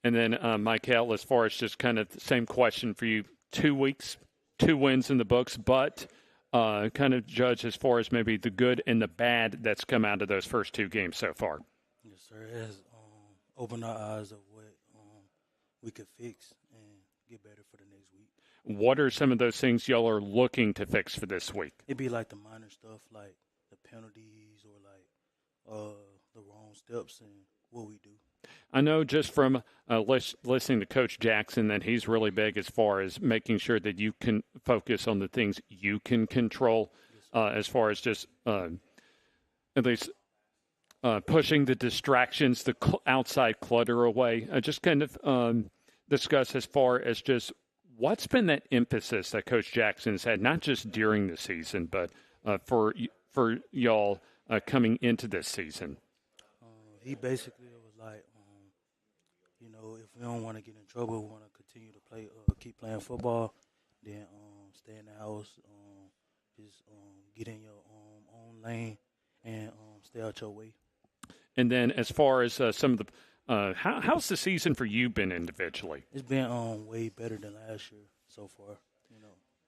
And then, Michael, as far as just kind of the same question for you, 2 weeks, 2 wins in the books, but kind of judge as far as maybe the good and the bad that's come out of those first 2 games so far. Yes, sir. It has opened our eyes of what we could fix and get better for the next week. What are some of those things y'all are looking to fix for this week? It'd be like the minor stuff, like the penalties or like the wrong steps and what we do. I know just from listening to Coach Jackson that he's really big as far as making sure that you can focus on the things you can control, as far as just at least pushing the distractions, the outside clutter away. Just kind of discuss as far as just what's been that emphasis that Coach Jackson has had, not just during the season, but for y'all coming into this season. He basically was like, if we don't want to get in trouble, we want to continue to play, keep playing football, then stay in the house, just get in your own lane and stay out your way. And then as far as some of the how's the season for you been individually? It's been way better than last year so far,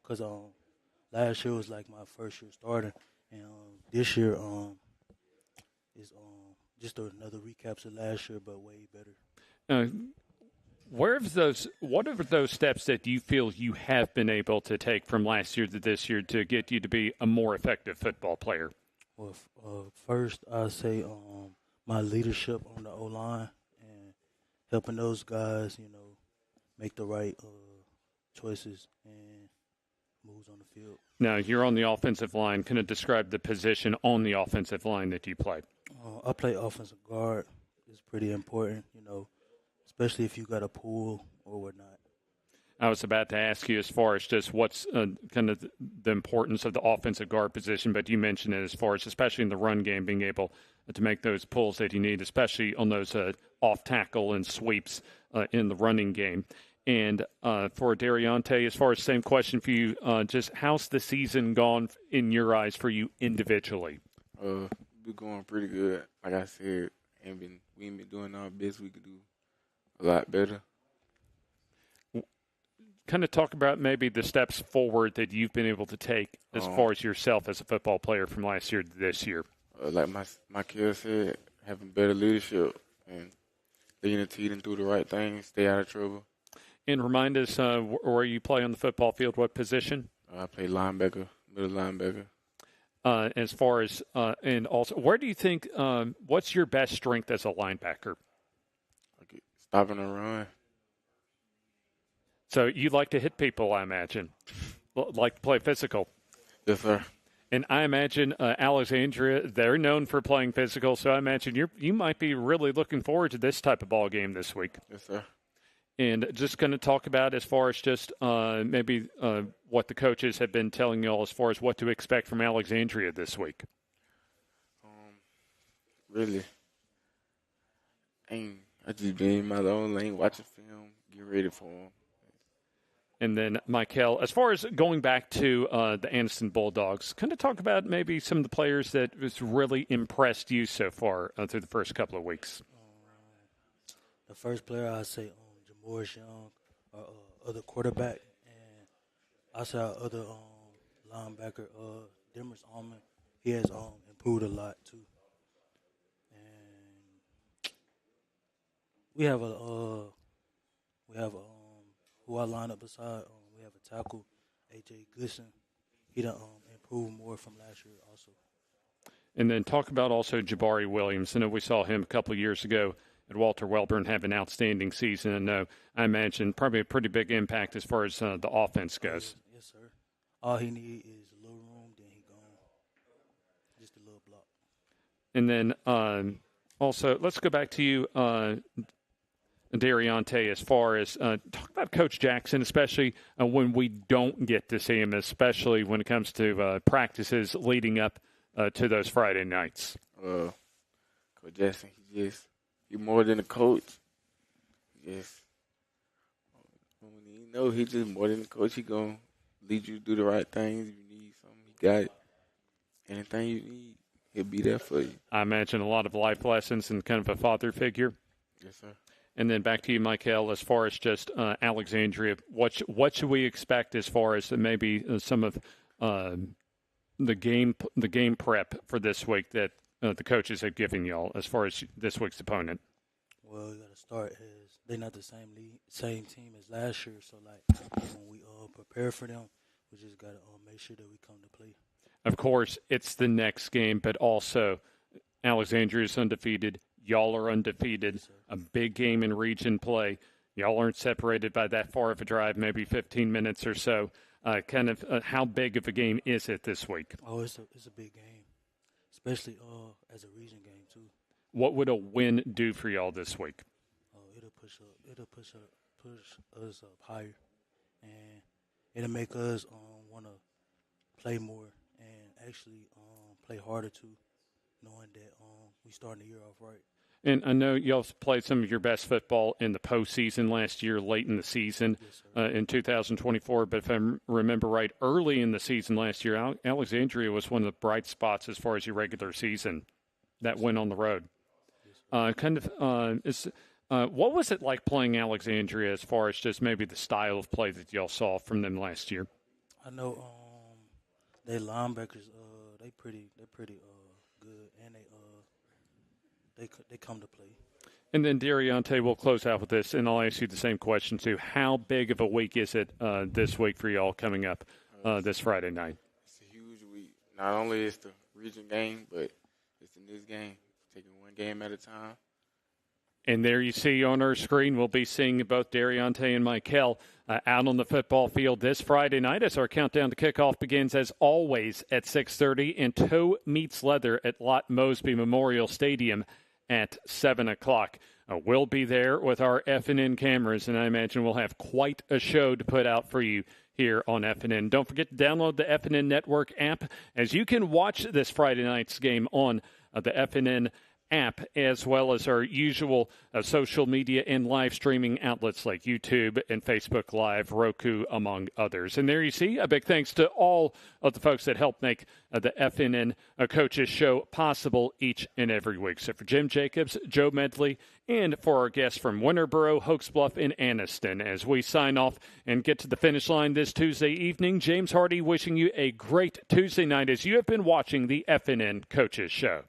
because last year was like my first year starting, and this year is just another recaps of last year, but way better. What are those steps that you feel you have been able to take from last year to this year to get you to be a more effective football player? Well, first I'd say my leadership on the O-line and helping those guys, make the right choices and moves on the field. Now, you're on the offensive line. Can you describe the position on the offensive line that you play? I play offensive guard. It's pretty important, especially if you got a pull or whatnot. I was about to ask you as far as just what's kind of the importance of the offensive guard position, but you mentioned it as far as, especially in the run game, being able to make those pulls that you need, especially on those off tackle and sweeps in the running game. And for Dariante, as far as same question for you, just how's the season gone in your eyes for you individually? We're going pretty good. Like I said, we ain't been doing our best. We could do a lot better. Kind of talk about maybe the steps forward that you've been able to take as far as yourself as a football player from last year to this year. Like my kid said, having better leadership and leading the team through the right things, stay out of trouble. And remind us where you play on the football field, what position? I play linebacker, middle linebacker. As far as and also, where do you think what's your best strength as a linebacker? Stopping a run. So you like to hit people, I imagine. Like to play physical. Yes, sir. And I imagine Alexandria, they're known for playing physical, so I imagine you might be really looking forward to this type of ball game this week. Yes, sir. And just going to talk about as far as just maybe what the coaches have been telling you all as far as what to expect from Alexandria this week. Really, I just been in my own lane, watching film, getting ready for them. And then, Michael, as far as going back to the Anniston Bulldogs, kind of talk about maybe some of the players that has really impressed you so far through the first couple of weeks. The first player I'd say Morris Young, our other quarterback, and I say our other linebacker, Demers Allman. He has improved a lot too. And we have who I line up beside. We have a tackle, AJ Goodson. He done improved more from last year also. And then talk about also Jabari Williams. I know we saw him a couple of years ago at Walter Wellborn have an outstanding season. And I imagine probably a pretty big impact as far as the offense goes. Yes, sir. All he needs is a little room, then he gone. Just a little block. And then also, let's go back to you, Dariante, as far as talk about Coach Jackson, especially when we don't get to see him, especially when it comes to practices leading up to those Friday nights. Coach Jackson, he more than a coach. He just more than a coach. He gonna lead you to do the right things. If you need something, he got it. Anything you need, he'll be there for you. I imagine a lot of life lessons and kind of a father figure. Yes, sir. And then back to you, Michael, as far as just Alexandria, what should we expect as far as maybe some of the game prep for this week that the coaches have given y'all as far as this week's opponent? Well, you got to start as they're not the same team as last year. So, like, when we prepare for them, we just got to make sure that we come to play. Of course, it's the next game, but also Alexandria is undefeated. Y'all are undefeated. Yes, a big game in region play. Y'all aren't separated by that far of a drive, maybe 15 minutes or so. How big of a game is it this week? Oh, it's a big game, especially as a region game too. What would a win do for y'all this week? Oh, it'll push us up higher, and it'll make us want to play more and actually play harder too, knowing that we starting the year off right. And I know y'all played some of your best football in the postseason last year, late in the season in 2024. But if I remember right, early in the season last year, Alexandria was one of the bright spots as far as your regular season that went on the road. What was it like playing Alexandria as far as just maybe the style of play that y'all saw from them last year? I know they linebackers, they're pretty good, and they come to play. And then, De'Riante, we'll close out with this, and I'll ask you the same question, too. How big of a week is it this week for y'all coming up this Friday night? It's a huge week. Not only is the region game, but it's in this game. Taking one game at a time. And there you see on our screen, we'll be seeing both De'Riante and Michael out on the football field this Friday night as our countdown to kickoff begins, as always, at 6:30, and toe meets leather at Lott Mosby Memorial Stadium at 7 o'clock. We'll be there with our FNN cameras, and I imagine we'll have quite a show to put out for you here on FNN. Don't forget to download the FNN Network app, as you can watch this Friday night's game on the FNN app, as well as our usual social media and live streaming outlets like YouTube and Facebook Live, Roku, among others. And there you see, a big thanks to all of the folks that help make the FNN Coaches Show possible each and every week. So for Jim Jacobs, Joe Medley, and for our guests from Winterboro, Hokes Bluff, and Anniston, as we sign off and get to the finish line this Tuesday evening, James Hardy wishing you a great Tuesday night as you have been watching the FNN Coaches Show.